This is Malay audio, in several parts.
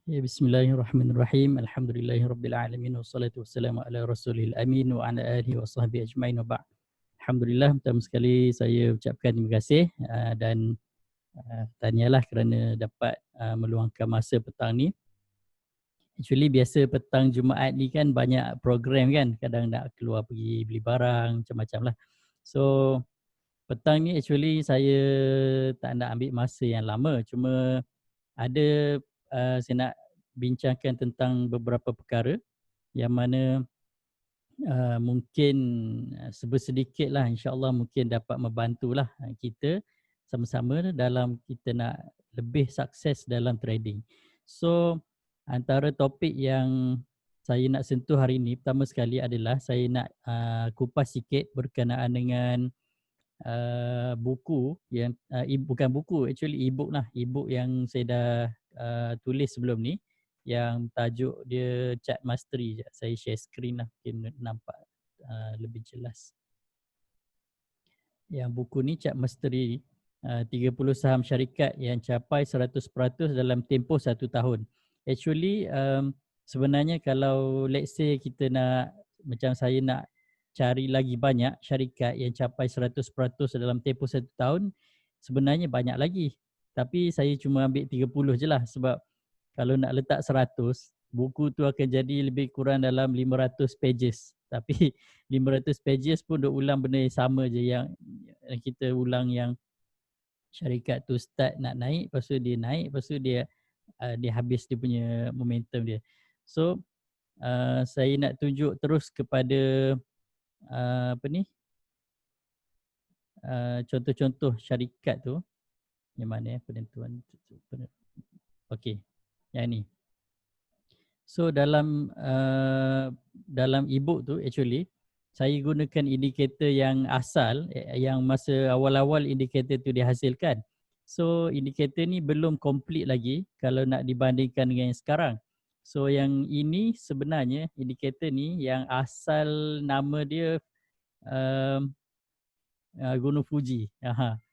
Ya, bismillahirrahmanirrahim. Alhamdulillahirabbil alamin wassalatu wassalamu ala rasulil amin wa ala alihi washabbihi ajmain wa ba'd. Alhamdulillah, pertama sekali saya ucapkan terima kasih dan tahniahlah kerana dapat meluangkan masa petang ni. Actually biasa petang Jumaat ni kan banyak program kan, kadang nak keluar pergi beli barang macam-macam lah. So petang ni actually saya tak nak ambil masa yang lama, cuma ada saya nak bincangkan tentang beberapa perkara yang mana mungkin sebersedikitlah insya-Allah mungkin dapat membantulah kita sama-sama dalam kita nak lebih sukses dalam trading. So antara topik yang saya nak sentuh hari ini pertama sekali adalah saya nak kupas sikit berkenaan dengan buku yang bukan buku, actually e-book lah, e-book yang saya dah tulis sebelum ni yang tajuk dia Chart Mastery. Saya share screen lah mungkin nampak lebih jelas. Yang buku ni Chart Mastery 30 saham syarikat yang capai 100% dalam tempoh 1 tahun. Actually sebenarnya kalau let's say kita nak, macam saya nak cari lagi banyak syarikat yang capai 100% dalam tempoh 1 tahun, sebenarnya banyak lagi. Tapi saya cuma ambil 30 je lah, sebab kalau nak letak 100, buku tu akan jadi lebih kurang dalam 500 pages. Tapi 500 pages pun duk ulang benda yang sama je, yang kita ulang yang syarikat tu start nak naik, lepas tu dia naik, lepas tu dia habis dia punya momentum dia. So saya nak tunjuk terus kepada contoh-contoh syarikat tu. Yang mana penentuan. Okey, yang ni. So dalam e-book tu actually saya gunakan indikator yang asal yang masa awal-awal indikator tu dihasilkan. So indikator ni belum complete lagi kalau nak dibandingkan dengan yang sekarang. So yang ini sebenarnya indikator ni yang asal nama dia Gunung Fuji.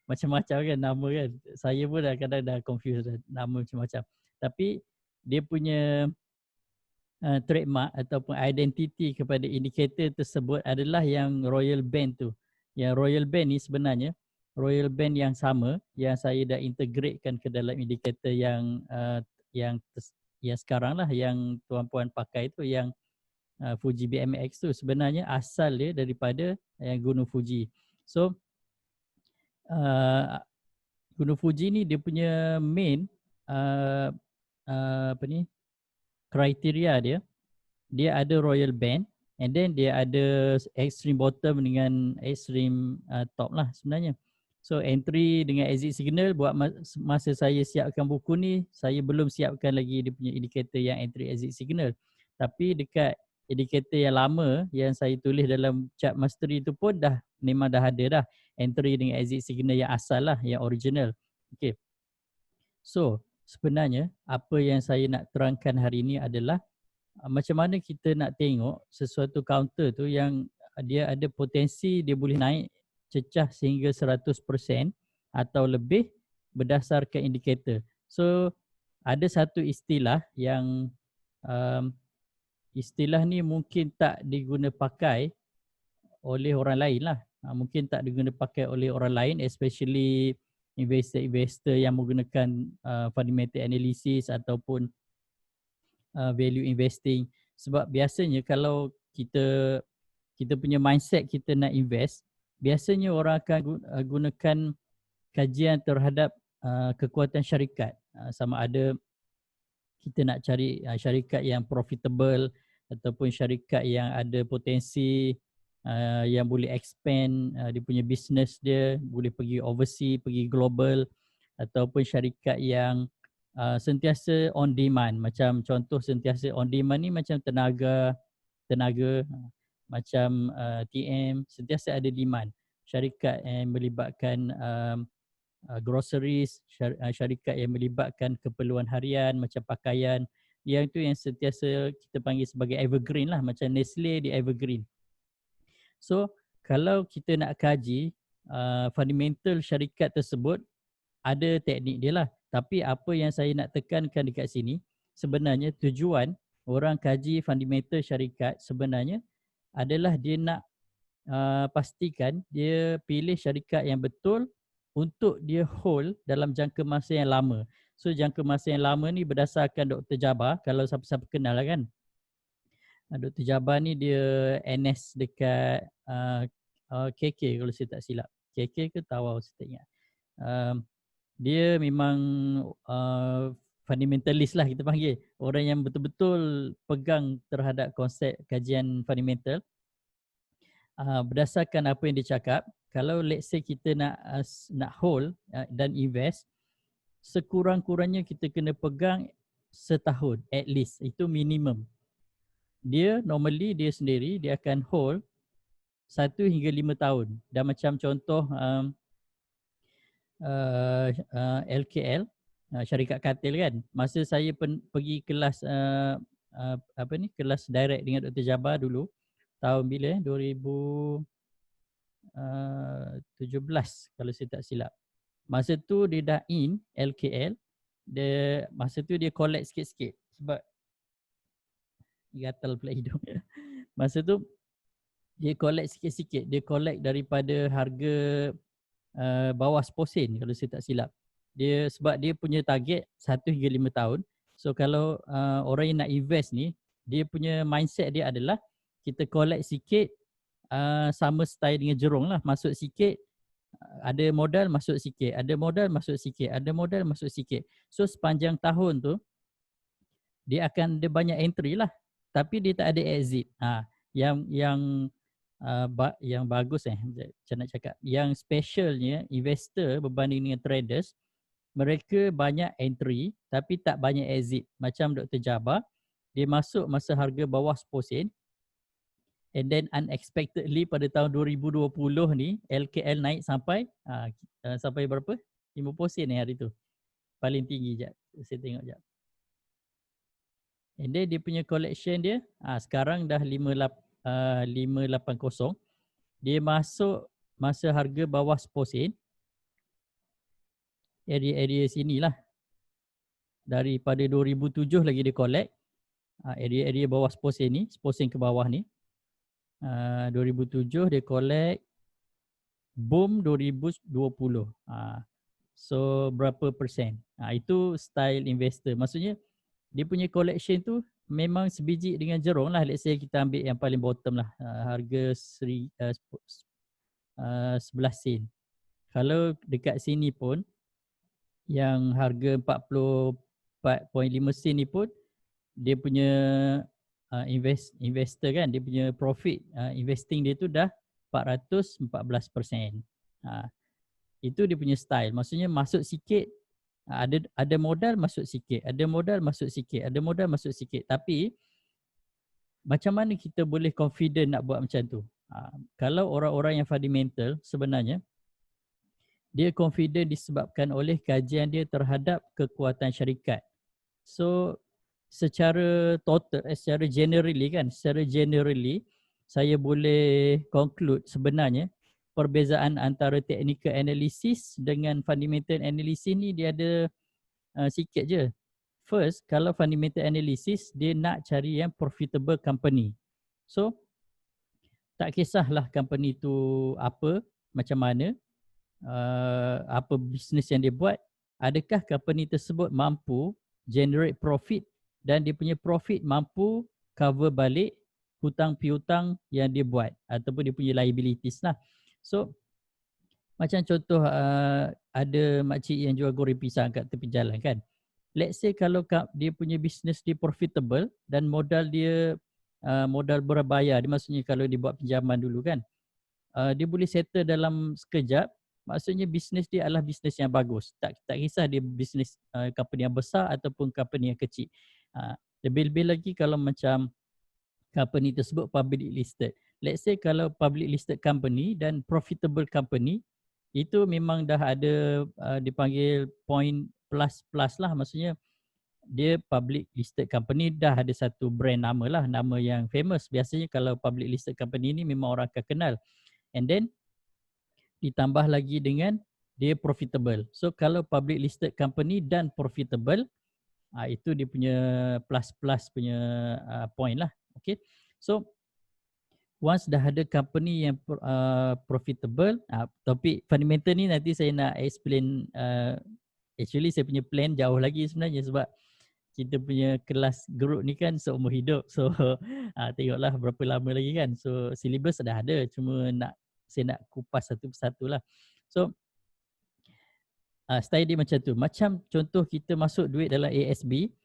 Macam-macam kan nama kan. Saya pun kadang-kadang dah confused nama macam-macam. Tapi dia punya trademark ataupun identiti kepada indikator tersebut adalah yang Royal Band tu. Yang Royal Band ni sebenarnya Royal Band yang sama yang saya dah integratekan ke dalam indikator yang sekarang lah, yang tuan-puan pakai tu, yang Fuji BMX tu sebenarnya asal dia daripada yang Gunung Fuji. So Gunung Fuji ni dia punya main kriteria dia ada Royal Band, and then dia ada extreme bottom dengan extreme top lah sebenarnya. So entry dengan exit signal, buat masa saya siapkan buku ni, saya belum siapkan lagi dia punya indikator yang entry exit signal. Tapi dekat indikator yang lama yang saya tulis dalam Chart Mastery tu pun memang dah ada dah entry dengan exit signal yang asal lah, yang original. Okay. So sebenarnya apa yang saya nak terangkan hari ini adalah macam mana kita nak tengok sesuatu counter tu yang dia ada potensi dia boleh naik cecah sehingga 100% atau lebih berdasarkan indikator. So ada satu istilah yang istilah ni mungkin tak diguna pakai oleh orang lain lah. Mungkin tak diguna pakai oleh orang lain, especially investor-investor yang menggunakan fundamental analysis ataupun value investing. Sebab biasanya kalau kita punya mindset kita nak invest, biasanya orang akan gunakan kajian terhadap kekuatan syarikat. Sama ada kita nak cari syarikat yang profitable ataupun syarikat yang ada potensi yang boleh expand dia punya business dia, boleh pergi overseas, pergi global, ataupun syarikat yang sentiasa on demand. Macam contoh sentiasa on demand ni macam tenaga macam TM, sentiasa ada demand. Syarikat yang melibatkan groceries, syarikat yang melibatkan keperluan harian macam pakaian, yang itu yang sentiasa kita panggil sebagai evergreen lah, macam Nestle di evergreen. So kalau kita nak kaji fundamental syarikat tersebut, ada teknik dia lah. Tapi apa yang saya nak tekankan dekat sini, sebenarnya tujuan orang kaji fundamental syarikat sebenarnya adalah dia nak pastikan dia pilih syarikat yang betul untuk dia hold dalam jangka masa yang lama. So jangka masa yang lama ni berdasarkan Dr. Jabar, kalau siapa-siapa kenal lah kan. Dr. Jabar ni dia NS dekat KK kalau saya tak silap. KK ke Tawau saya tak ingat. Dia memang fundamentalist lah kita panggil. Orang yang betul-betul pegang terhadap konsep kajian fundamental. Berdasarkan apa yang dia cakap, kalau let's say kita nak hold dan invest, sekurang-kurangnya kita kena pegang setahun at least, itu minimum. Dia normally dia sendiri dia akan hold 1 hingga 5 tahun. Dan macam contoh LKL, syarikat katil kan, masa saya pergi kelas kelas direct dengan Dr. Jabar dulu, tahun bila 2017 kalau saya tak silap. Masa tu dia dah in LKL, masa tu dia collect sikit-sikit sebab gatal pula hidung. Masa tu dia collect sikit-sikit, dia collect daripada harga bawah 10 sen kalau saya tak silap. Dia sebab dia punya target 1 hingga 5 tahun. So kalau orang yang nak invest ni, dia punya mindset dia adalah kita collect sikit, sama style dengan Jurong lah, masuk sikit, ada modal masuk sikit, ada modal masuk sikit, ada modal masuk sikit. So sepanjang tahun tu dia akan ada banyak entry lah, tapi dia tak ada exit. Yang bagus macam nak cakap, yang specialnya investor berbanding dengan traders, mereka banyak entry tapi tak banyak exit. Macam Dr. Jabar, dia masuk masa harga bawah 10 sen, and then unexpectedly pada tahun 2020 ni LKL naik sampai sampai berapa? 50 sen hari tu. Paling tinggi jap. Saya tengok jap. And then dia punya collection dia sekarang dah 580. Dia masuk masa harga bawah 10 sen. Area sinilah. Daripada 2007 lagi dia collect. Area bawah 10 sen ni, 10 sen ke bawah ni. 2007 dia collect, boom 2020. So berapa persen? Itu style investor. Maksudnya dia punya collection tu memang sebiji dengan Jurong lah. Let's say kita ambil yang paling bottom lah, harga 11 sen. Kalau dekat sini pun yang harga 44.5 sen ni pun dia punya investor kan, dia punya profit investing dia tu dah 414%. Itu dia punya style. Maksudnya masuk sikit, ada modal masuk sikit, ada modal masuk sikit, ada modal masuk sikit. Tapi macam mana kita boleh confident nak buat macam tu? Kalau orang-orang yang fundamental sebenarnya dia confident disebabkan oleh kajian dia terhadap kekuatan syarikat. So secara total, secara generally saya boleh conclude sebenarnya perbezaan antara technical analysis dengan fundamental analysis ni dia ada sikit je. First, kalau fundamental analysis dia nak cari yang profitable company. So tak kisahlah company tu apa, macam mana, apa bisnes yang dia buat, adakah company tersebut mampu generate profit dan dia punya profit mampu cover balik hutang piutang yang dia buat ataupun dia punya liabilities lah. So macam contoh ada makcik yang jual goreng pisang kat tepi jalan kan. Let's say kalau dia punya bisnes dia profitable dan modal dia modal berbayar, dia maksudnya kalau dia buat pinjaman dulu kan, dia boleh settle dalam sekejap. Maksudnya bisnes dia adalah bisnes yang bagus. Tak kisah dia bisnes company yang besar ataupun company yang kecil. Lebih-lebih lagi kalau macam company tersebut public listed. Let's say kalau public listed company dan profitable company, itu memang dah ada dipanggil point plus lah. Maksudnya dia public listed company, dah ada satu brand nama lah, nama yang famous. Biasanya kalau public listed company ni memang orang akan kenal. And then ditambah lagi dengan dia profitable. So kalau public listed company dan profitable, Itu dia punya plus punya point lah. Okay. So once dah ada company yang profitable, topik fundamental ni nanti saya nak explain. Actually saya punya plan jauh lagi sebenarnya, sebab kita punya kelas group ni kan seumur hidup. So tengoklah berapa lama lagi kan. So syllabus dah ada, cuma saya nak kupas satu persatu lah. So style dia macam tu. Macam contoh kita masuk duit dalam ASB.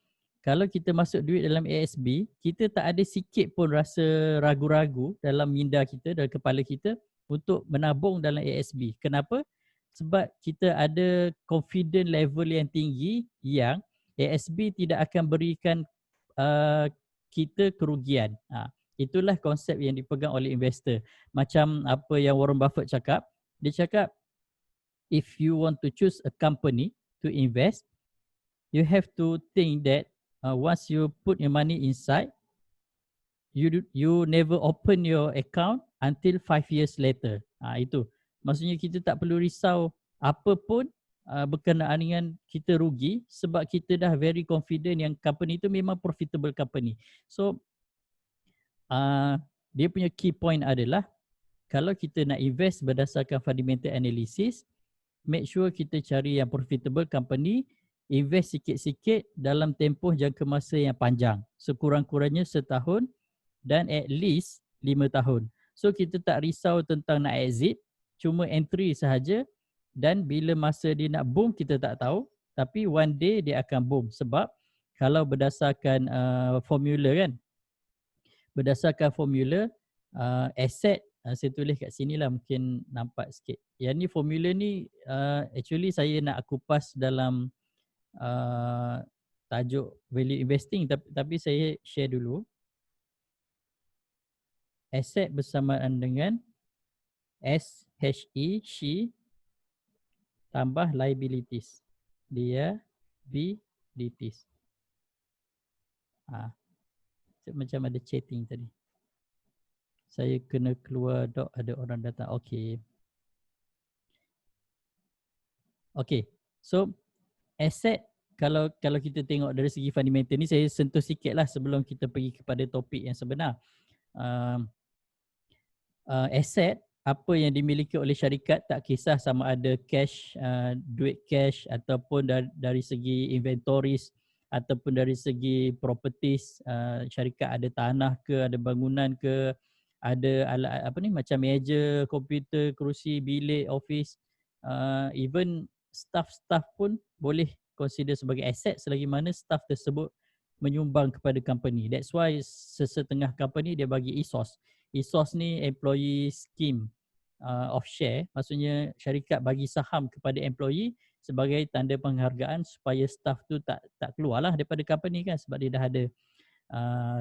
Kalau kita masuk duit dalam ASB, kita tak ada sikit pun rasa ragu-ragu dalam minda kita, dalam kepala kita untuk menabung dalam ASB. Kenapa? Sebab kita ada confident level yang tinggi yang ASB tidak akan berikan kita kerugian. Itulah konsep yang dipegang oleh investor. Macam apa yang Warren Buffett cakap, dia cakap if you want to choose a company to invest, you have to think that once you put your money inside, you never open your account until 5 years later. Itu. Maksudnya kita tak perlu risau apa pun berkenaan dengan kita rugi, sebab kita dah very confident yang company itu memang profitable company. So dia punya key point adalah kalau kita nak invest berdasarkan fundamental analysis, make sure kita cari yang profitable company, invest sikit-sikit dalam tempoh jangka masa yang panjang, sekurang-kurangnya setahun dan at least 5 tahun. So kita tak risau tentang nak exit, cuma entry sahaja, dan bila masa dia nak boom kita tak tahu, tapi one day dia akan boom. Sebab kalau berdasarkan formula kan, berdasarkan formula asset, saya tulis kat sini lah, mungkin nampak sikit. Yang ni formula ni actually saya nak kupas dalam tajuk value investing, tapi saya share dulu. Asset bersamaan dengan SHE, she, tambah liabilities. Liabilities. Macam ada chatting tadi. Saya kena keluar dok, ada orang datang. Okay. Okay. So asset, kalau kita tengok dari segi fundamental ni, saya sentuh sikit lah sebelum kita pergi kepada topik yang sebenar. Asset apa yang dimiliki oleh syarikat, tak kisah sama ada cash, duit cash, ataupun dari segi inventories, ataupun dari segi properties, syarikat ada tanah ke, ada bangunan ke, ada alat apa ni macam meja, komputer, kerusi, bilik, office, even staff pun boleh consider sebagai aset selagi mana staff tersebut menyumbang kepada company. That's why sesetengah company dia bagi ESOS. ESOS ni employee scheme of share, maksudnya syarikat bagi saham kepada employee sebagai tanda penghargaan supaya staff tu tak keluarlah daripada company kan, sebab dia dah ada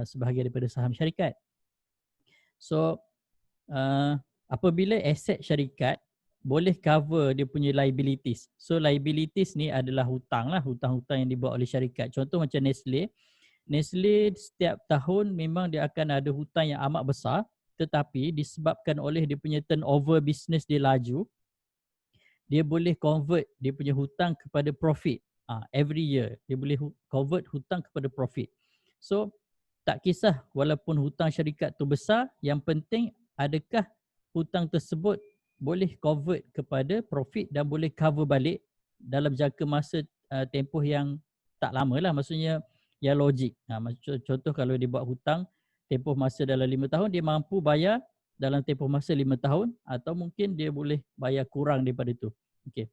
sebahagian daripada saham syarikat. So apabila aset syarikat boleh cover dia punya liabilities. So liabilities ni adalah hutang lah, hutang-hutang yang dibuat oleh syarikat. Contoh macam Nestle. Nestle setiap tahun memang dia akan ada hutang yang amat besar, tetapi disebabkan oleh dia punya turnover business dia laju, dia boleh convert dia punya hutang kepada profit. Every year dia boleh convert hutang kepada profit. So tak kisah walaupun hutang syarikat tu besar, yang penting adakah hutang tersebut boleh convert kepada profit dan boleh cover balik dalam jangka masa tempoh yang tak lama lah, maksudnya yang logik. Contoh kalau dia buat hutang tempoh masa dalam 5 tahun, dia mampu bayar dalam tempoh masa 5 tahun, atau mungkin dia boleh bayar kurang daripada itu. Okay.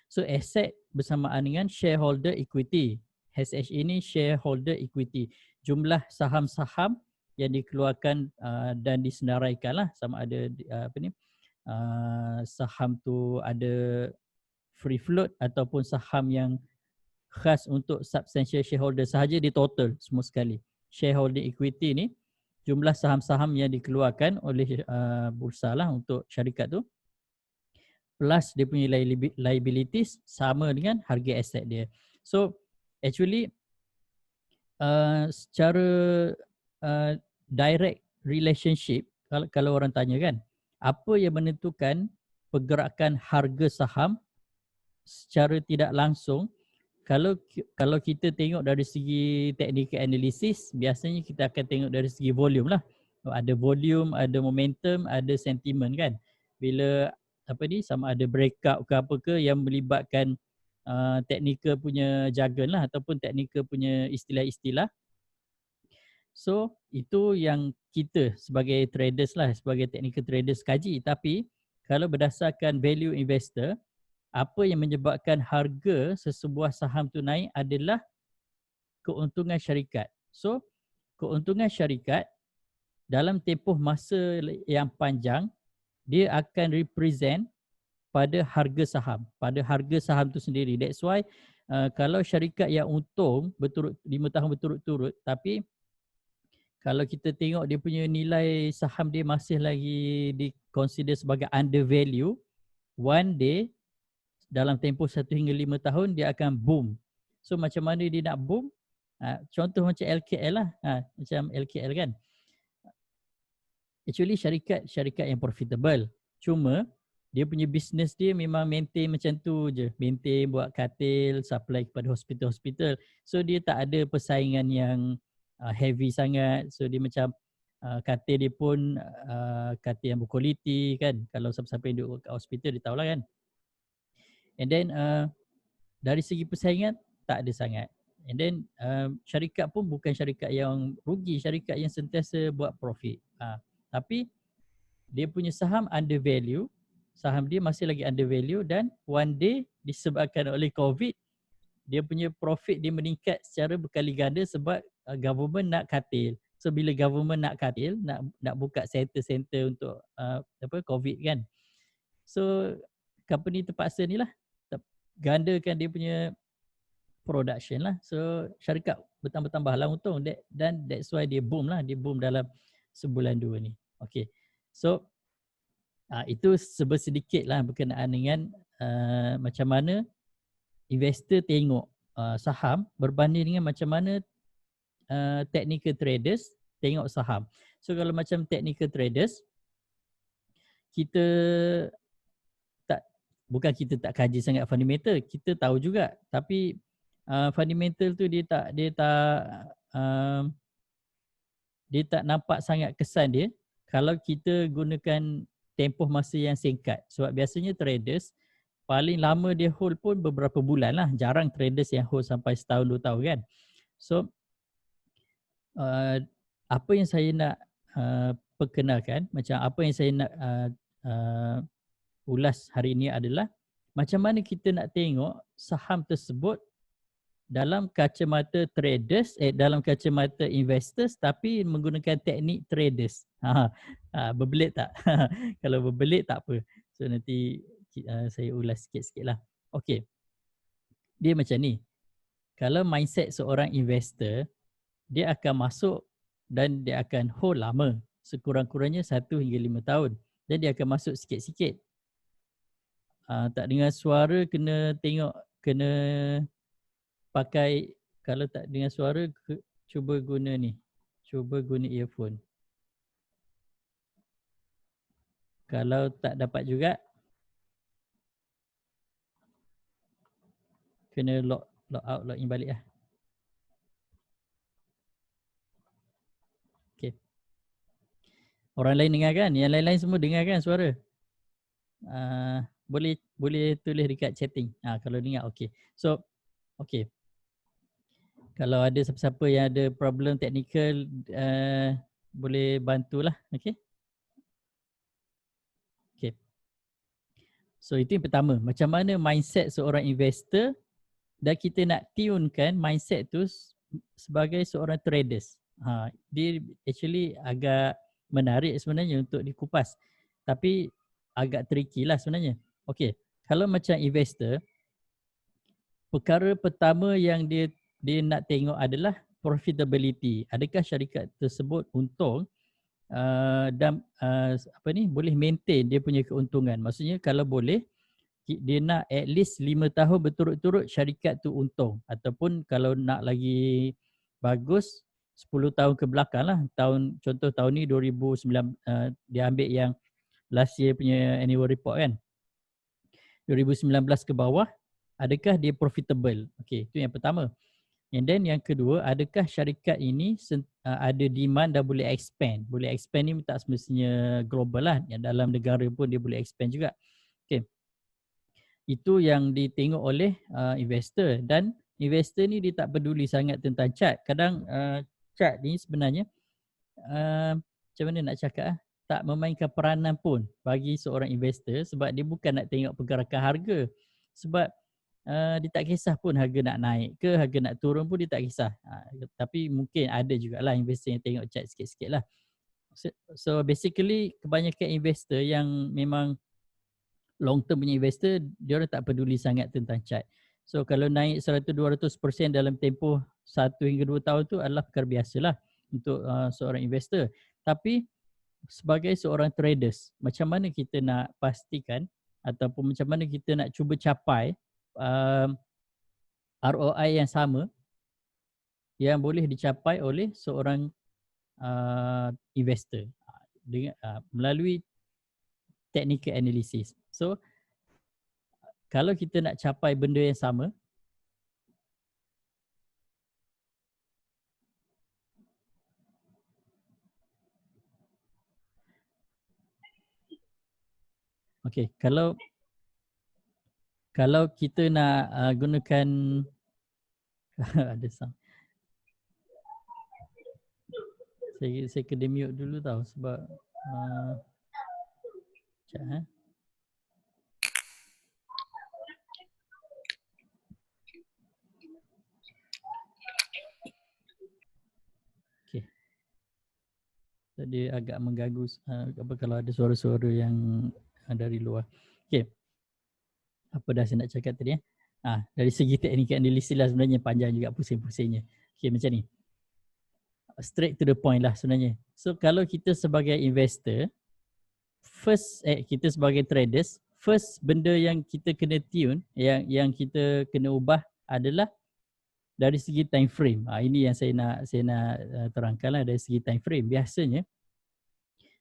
So asset bersamaan dengan shareholder equity. SHE ini shareholder equity. Jumlah saham-saham yang dikeluarkan dan disenaraikan lah, sama ada saham tu ada free float ataupun saham yang khas untuk substantial shareholder sahaja, di total semua sekali. Shareholder equity ni jumlah saham-saham yang dikeluarkan oleh bursa lah untuk syarikat tu, plus dia punya liabilities sama dengan harga aset dia. So actually secara direct relationship, kalau orang tanya kan, apa yang menentukan pergerakan harga saham secara tidak langsung, kalau kita tengok dari segi technical analysis, biasanya kita akan tengok dari segi volume lah. Ada volume, ada momentum, ada sentiment kan. Bila sama ada breakout ke apa ke yang melibatkan technical punya jargon lah ataupun technical punya istilah-istilah. So itu yang kita sebagai traders lah, sebagai technical traders kaji. Tapi kalau berdasarkan value investor, apa yang menyebabkan harga sesebuah saham tu naik adalah keuntungan syarikat. So, keuntungan syarikat dalam tempoh masa yang panjang, dia akan represent pada harga saham tu sendiri. That's why kalau syarikat yang untung 5 tahun berturut-turut, tapi kalau kita tengok dia punya nilai saham dia masih lagi di-consider sebagai undervalue, one day dalam tempoh 1 hingga 5 tahun dia akan boom. So macam mana dia nak boom? Contoh macam LKL lah. Macam LKL kan. Actually syarikat yang profitable. Cuma dia punya business dia memang maintain macam tu je. Maintain, buat katil, supply kepada hospital-hospital. So dia tak ada persaingan yang heavy sangat. So dia macam katil dia pun katil yang berkualiti kan. Kalau siapa-siapa yang duduk kat hospital dia tahulah kan. And then dari segi persaingan tak ada sangat. And then syarikat pun bukan syarikat yang rugi, syarikat yang sentiasa buat profit. Tapi dia punya saham under value, saham dia masih lagi under value dan one day disebabkan oleh COVID, dia punya profit dia meningkat secara berkali ganda sebab government nak katil. So bila government nak katil, nak buka center-center untuk COVID kan. So company terpaksa ni lah gandakan dia punya production lah. So syarikat bertambah-tambah lah untung dan that's why dia boom lah. Dia boom dalam sebulan 2 ni. Okay. So itu sedikit lah berkenaan dengan macam mana investor tengok saham berbanding dengan macam mana technical traders tengok saham. So kalau macam technical traders, kita bukan kita tak kaji sangat fundamental, kita tahu juga, tapi fundamental tu dia tak nampak sangat kesan dia kalau kita gunakan tempoh masa yang singkat. Sebab biasanya traders paling lama dia hold pun beberapa bulan lah. Jarang traders yang hold sampai setahun 2 tahun kan. So apa yang saya nak perkenalkan, macam apa yang saya nak ulas hari ini adalah macam mana kita nak tengok saham tersebut dalam kacamata traders, dalam kacamata investors tapi menggunakan teknik traders. Berbelit tak? Kalau berbelit tak apa. So nanti saya ulas sikit-sikit lah. Okay. Dia macam ni. Kalau mindset seorang investor, dia akan masuk dan dia akan hold lama. Sekurang-kurangnya 1 hingga 5 tahun. Dan dia akan masuk sikit-sikit. Tak dengar suara kena pakai, kalau tak dengar suara cuba guna ni. Cuba guna earphone. Kalau tak dapat juga kena log out, log in balik lah. Okay. Orang lain dengar kan? Yang lain-lain semua dengar kan suara? Boleh tulis dekat chatting. Kalau dengar okey. So okey. Kalau ada siapa-siapa yang ada problem technical boleh bantulah, okey. Okey. So itu yang pertama, macam mana mindset seorang investor dan kita nak tunekan mindset tu sebagai seorang traders. Dia actually agak menarik sebenarnya untuk dikupas. Tapi agak tricky lah sebenarnya. Okey, kalau macam investor, perkara pertama yang dia nak tengok adalah profitability. Adakah syarikat tersebut untung dan boleh maintain dia punya keuntungan. Maksudnya kalau boleh, dia nak at least 5 tahun berturut-turut syarikat tu untung. Ataupun kalau nak lagi bagus, 10 tahun ke belakang lah. Contoh tahun ni 2009, dia ambil yang last year punya annual report kan. 2019 ke bawah, adakah dia profitable? Okey, itu yang pertama. And then yang kedua, adakah syarikat ini ada demand dan boleh expand? Boleh expand ni tak semestinya global lah, yang dalam negara pun dia boleh expand juga. Okey. Itu yang ditengok oleh investor, dan investor ni dia tak peduli sangat tentang chart. Kadang chart ni sebenarnya macam mana nak cakap tak memainkan peranan pun bagi seorang investor, sebab dia bukan nak tengok pergerakan harga. Sebab dia tak kisah pun harga nak naik ke, harga nak turun pun dia tak kisah. Tapi mungkin ada jugalah investor yang tengok chart sikit-sikit lah. So basically kebanyakan investor yang memang long term punya investor, dia orang tak peduli sangat tentang chart. So kalau naik 100-200% dalam tempoh 1 hingga 2 tahun tu adalah perkara biasalah untuk seorang investor. Tapi sebagai seorang traders, macam mana kita nak pastikan ataupun macam mana kita nak cuba capai ROI yang sama yang boleh dicapai oleh seorang investor dengan melalui technical analysis. So kalau kita nak capai benda yang sama, okey, kalau kita nak gunakan ada sound. Saya kena mute dulu tau sebab sekejap okey. Tadi agak mengganggu apa kalau ada suara-suara yang dari luar. Okey. Apa dah saya nak cakap tadi dari segi teknik analisis lah sebenarnya panjang juga pusing-pusingnya. Okey, macam ni. Straight to the point lah sebenarnya. So kalau kita sebagai investor, kita sebagai traders, first benda yang kita kena tune, yang kita kena ubah adalah dari segi time frame. Ini yang saya nak terangkanlah dari segi time frame. Biasanya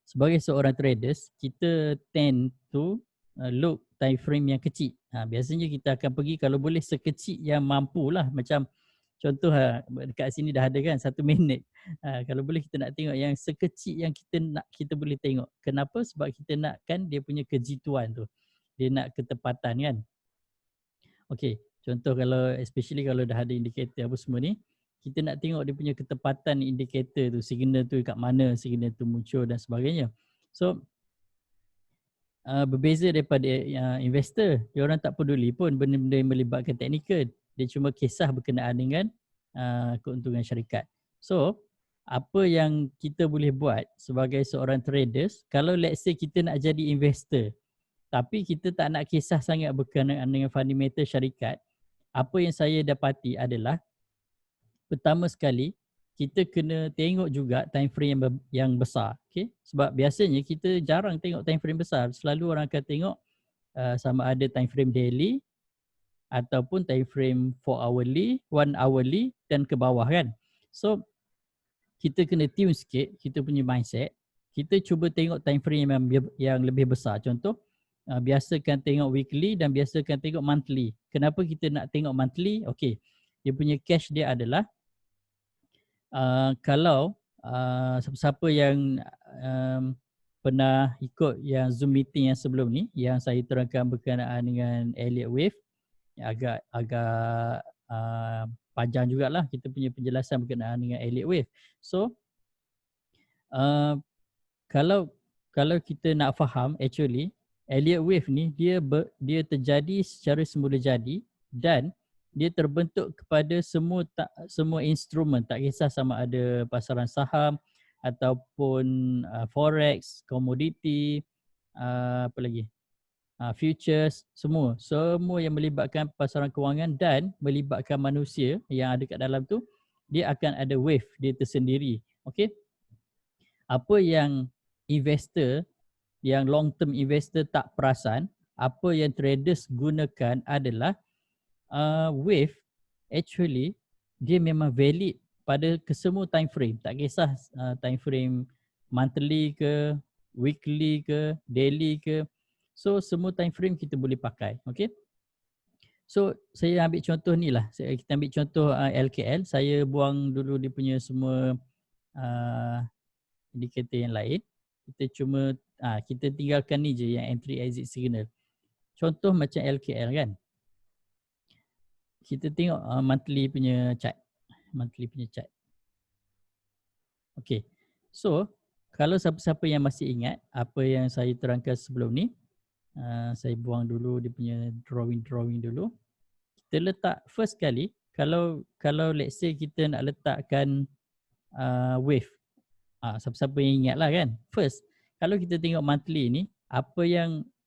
sebagai seorang traders, kita tend to look time frame yang kecil. Biasanya kita akan pergi kalau boleh sekecil yang mampu lah. Macam contoh dekat sini dah ada kan 1 minit. Kalau boleh kita nak tengok yang sekecil yang kita boleh tengok. Kenapa? Sebab kita nakkan dia punya kejituan tu. Dia nak ketepatan kan. Okey, contoh kalau especially kalau dah ada indikator apa semua ni, kita nak tengok dia punya ketepatan indikator tu, signal tu kat mana signal tu muncul dan sebagainya. So berbeza daripada investor, dia orang tak peduli pun benda-benda yang melibatkan teknikal. Dia cuma kisah berkenaan dengan keuntungan syarikat. So apa yang kita boleh buat sebagai seorang traders, kalau let's say kita nak jadi investor tapi kita tak nak kisah sangat berkenaan dengan fundamental syarikat, apa yang saya dapati adalah pertama sekali kita kena tengok juga time frame yang besar. Okay? Sebab biasanya kita jarang tengok time frame besar. Selalu orang akan tengok sama ada time frame daily ataupun time frame 4 hourly, 1 hourly dan ke bawah kan. So kita kena tune sikit kita punya mindset. Kita cuba tengok time frame yang lebih besar. Contoh biasakan tengok weekly dan biasakan tengok monthly. Kenapa kita nak tengok monthly? Okey, dia punya cash dia adalah kalau siapa-siapa yang pernah ikut yang Zoom meeting yang sebelum ni, yang saya terangkan berkenaan dengan Elliott Wave, agak panjang jugalah kita punya penjelasan berkenaan dengan Elliott Wave. So kalau kita nak faham, actually Elliott Wave ni dia terjadi secara semula jadi dan dia terbentuk kepada semua instrumen, tak kisah sama ada pasaran saham ataupun forex, komoditi, apa lagi, futures, semua yang melibatkan pasaran kewangan dan melibatkan manusia yang ada kat dalam tu, dia akan ada wave dia tersendiri. Okey, apa yang investor, yang long term investor tak perasan, apa yang traders gunakan adalah wave actually dia memang valid pada kesemua time frame. Tak kisah time frame monthly ke, weekly ke, daily ke. So semua time frame kita boleh pakai. Okay. So saya ambil contoh ni lah. Kita ambil contoh LKL. Saya buang dulu dia punya semua indikator yang lain. Kita cuma kita tinggalkan ni je yang entry exit signal. Contoh macam LKL kan. Kita tengok monthly punya chart. Monthly punya chart. Okay. So kalau siapa-siapa yang masih ingat apa yang saya terangkan sebelum ni, saya buang dulu dia punya drawing dulu. Kita letak first kali, kalau let's say kita nak letakkan wave, siapa-siapa yang ingat lah kan. First, kalau kita tengok monthly ni,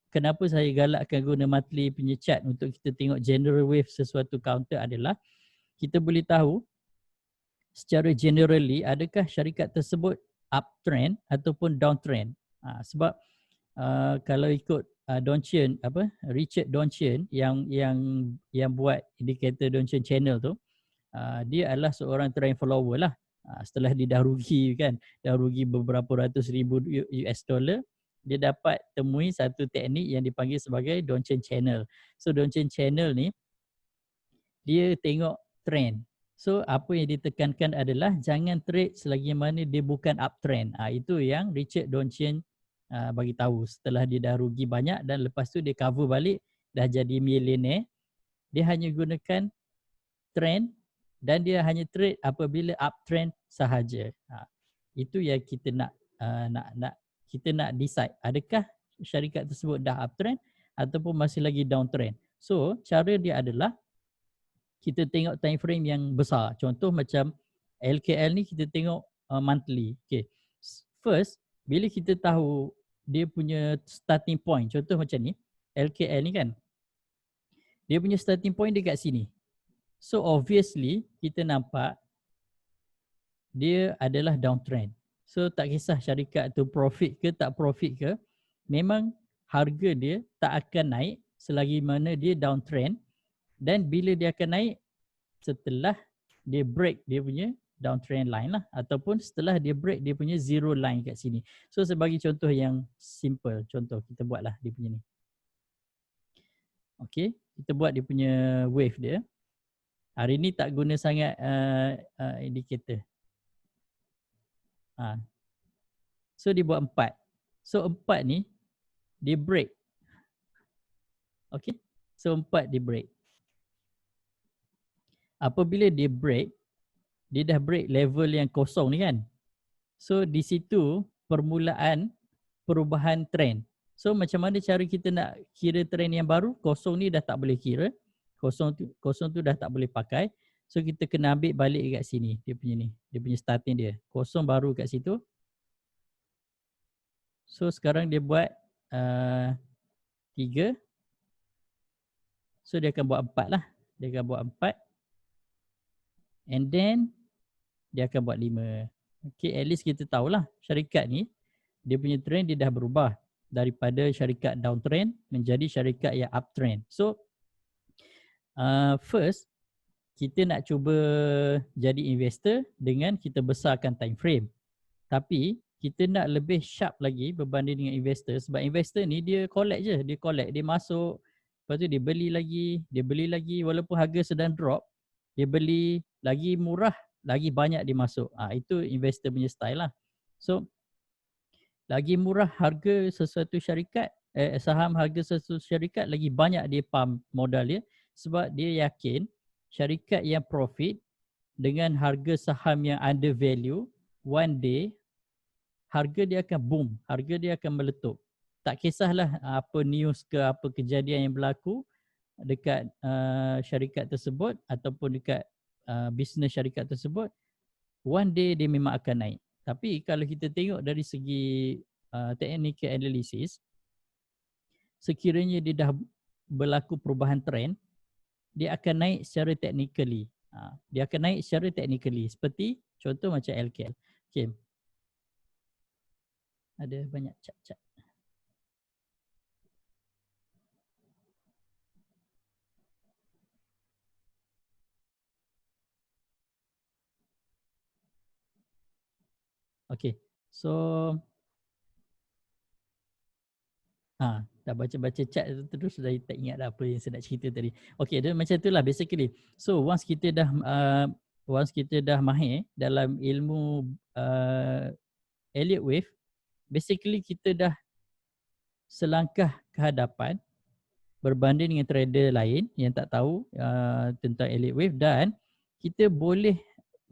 kenapa saya galakkan guna monthly punya chart untuk kita tengok general wave sesuatu counter adalah kita boleh tahu secara generally adakah syarikat tersebut uptrend ataupun downtrend. Sebab kalau ikut Donchian, Richard Donchian yang buat indikator Donchian channel tu, dia adalah seorang trend follower lah. Setelah dia dah rugi kan, dah rugi beberapa ratus ribu US dollar, dia dapat temui satu teknik yang dipanggil sebagai Donchian channel. So Donchian channel ni dia tengok trend. So apa yang ditekankan adalah jangan trade selagi mana dia bukan uptrend. Itu yang Richard Donchian bagi tahu setelah dia dah rugi banyak dan lepas tu dia cover balik, dah jadi millionaire. Dia hanya gunakan trend dan dia hanya trade apabila uptrend sahaja. Itu yang kita nak kita nak decide adakah syarikat tersebut dah uptrend ataupun masih lagi downtrend. So cara dia adalah kita tengok time frame yang besar. Contoh macam LKL ni kita tengok monthly. Okay. First, bila kita tahu dia punya starting point, contoh macam ni, LKL ni kan, dia punya starting point dekat sini. So obviously kita nampak dia adalah downtrend. So tak kisah syarikat tu profit ke tak profit ke, memang harga dia tak akan naik selagi mana dia downtrend, dan bila dia akan naik setelah dia break dia punya downtrend line lah, ataupun setelah dia break dia punya zero line kat sini. So sebagai contoh yang simple, contoh kita buatlah dia punya ni. Okay, kita buat dia punya wave dia. Hari ni tak guna sangat indicator. So dia buat 4. So 4 ni dia break. Okay, so 4 dia break. Apabila dia break, dia dah break level yang kosong ni kan. So di situ permulaan perubahan trend. So macam mana cara kita nak kira trend yang baru? Kosong ni dah tak boleh kira. Kosong tu dah tak boleh pakai. So kita kena ambil balik kat sini dia punya ni. Dia punya starting dia. Kosong baru kat situ. So sekarang dia buat 3. So dia akan buat 4 lah. Dia akan buat 4. And then dia akan buat 5. Okay, at least kita tahulah syarikat ni dia punya trend dia dah berubah daripada syarikat downtrend menjadi syarikat yang uptrend. So first kita nak cuba jadi investor dengan kita besarkan time frame. Tapi kita nak lebih sharp lagi berbanding dengan investor, sebab investor ni dia collect je, dia masuk, lepas tu dia beli lagi walaupun harga sedang drop, dia beli lagi murah, lagi banyak dia masuk. Itu investor punya style lah. So lagi murah harga sesuatu syarikat, saham harga sesuatu syarikat, lagi banyak dia pump modal dia, sebab dia yakin syarikat yang profit dengan harga saham yang under value, one day harga dia akan boom, harga dia akan meletup. Tak kisahlah apa news ke apa kejadian yang berlaku dekat syarikat tersebut ataupun dekat bisnes syarikat tersebut, one day dia memang akan naik. Tapi kalau kita tengok dari segi technical analysis, sekiranya dia dah berlaku perubahan trend, dia akan naik secara technically. Dia akan naik secara technically seperti contoh macam LKL. Okay. Ada banyak cat-cat. Okay. So dah baca-baca chat tu terus dah tak ingat dah apa yang saya nak cerita tadi. Okay, dan macam itulah basically. So once kita dah mahir dalam ilmu Elliott Wave, basically kita dah selangkah ke hadapan berbanding dengan trader lain yang tak tahu tentang Elliott Wave, dan kita boleh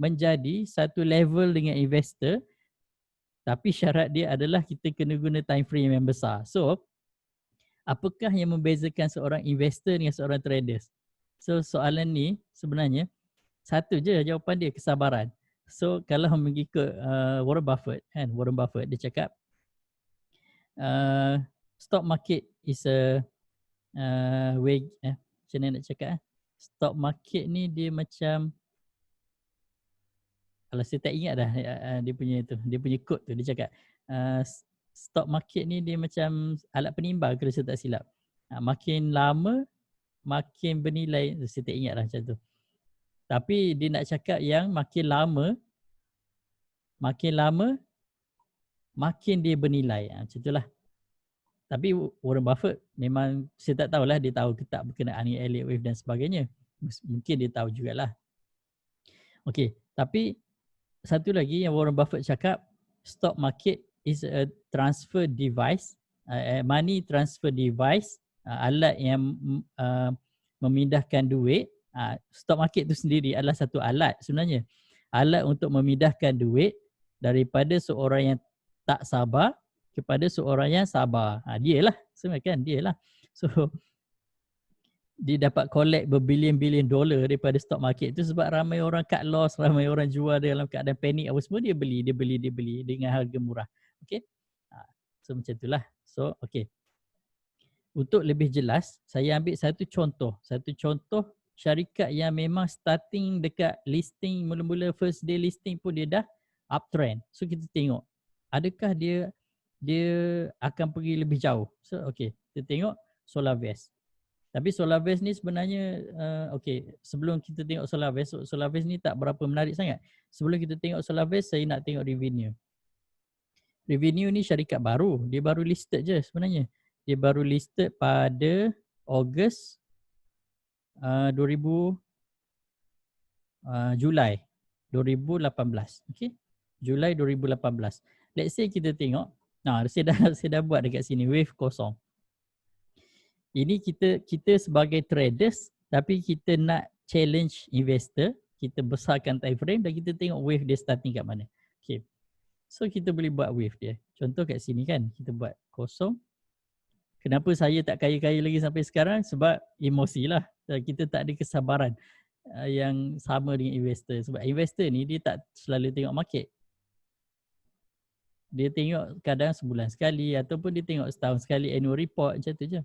menjadi satu level dengan investor, tapi syarat dia adalah kita kena guna time frame yang besar. So apakah yang membezakan seorang investor dengan seorang trader? So soalan ni sebenarnya satu je jawapan dia, kesabaran. So kalau mengikut Warren Buffett kan, Warren Buffett dia cakap stock market is a way, macam mana nak cakap, stock market ni dia macam, kalau saya tak ingat dah dia punya quote tu, dia cakap stock market ni dia macam alat penimbang kalau saya tak silap. Makin lama makin bernilai, saya tak ingat lah macam tu. Tapi dia nak cakap yang makin lama makin dia bernilai, macam itulah. Tapi Warren Buffett memang saya tak tahulah dia tahu ke tak berkenaan dengan Elliott Wave dan sebagainya. Mungkin dia tahu jugalah. Okey, tapi satu lagi yang Warren Buffett cakap, stock market is a transfer device, money transfer device, alat yang memindahkan duit. Stock market tu sendiri adalah satu alat sebenarnya. Alat untuk memindahkan duit daripada seorang yang tak sabar kepada seorang yang sabar. Dia lah sebenarnya kan, dia lah. So dia dapat collect berbilion-bilion dolar daripada stock market tu sebab ramai orang cut loss, ramai orang jual dalam keadaan panik apa semua, dia beli dengan harga murah. Okay. So macam itulah. So okay. Untuk lebih jelas, saya ambil satu contoh syarikat yang memang starting dekat listing, mula-mula first day listing pun dia dah uptrend. So kita tengok adakah dia akan pergi lebih jauh. So okay, kita tengok SolarVest. Tapi SolarVest ni sebenarnya okay, sebelum kita tengok SolarVest ni tak berapa menarik sangat. Sebelum kita tengok SolarVest, saya nak tengok Revenue. Revenue ni syarikat baru, dia baru listed je sebenarnya. Dia baru listed pada Ogos 2018. Julai 2018. Okay, Julai 2018. Let's say kita tengok, saya dah buat dekat sini wave kosong. Ini kita sebagai traders, tapi kita nak challenge investor, kita besarkan time frame dan kita tengok wave dia starting kat mana. Okay. So kita boleh buat wave dia. Contoh kat sini kan, kita buat kosong. Kenapa saya tak kaya-kaya lagi sampai sekarang? Sebab emosi lah. Kita tak ada kesabaran yang sama dengan investor. Sebab investor ni dia tak selalu tengok market. Dia tengok kadang sebulan sekali ataupun dia tengok setahun sekali annual report, macam tu je.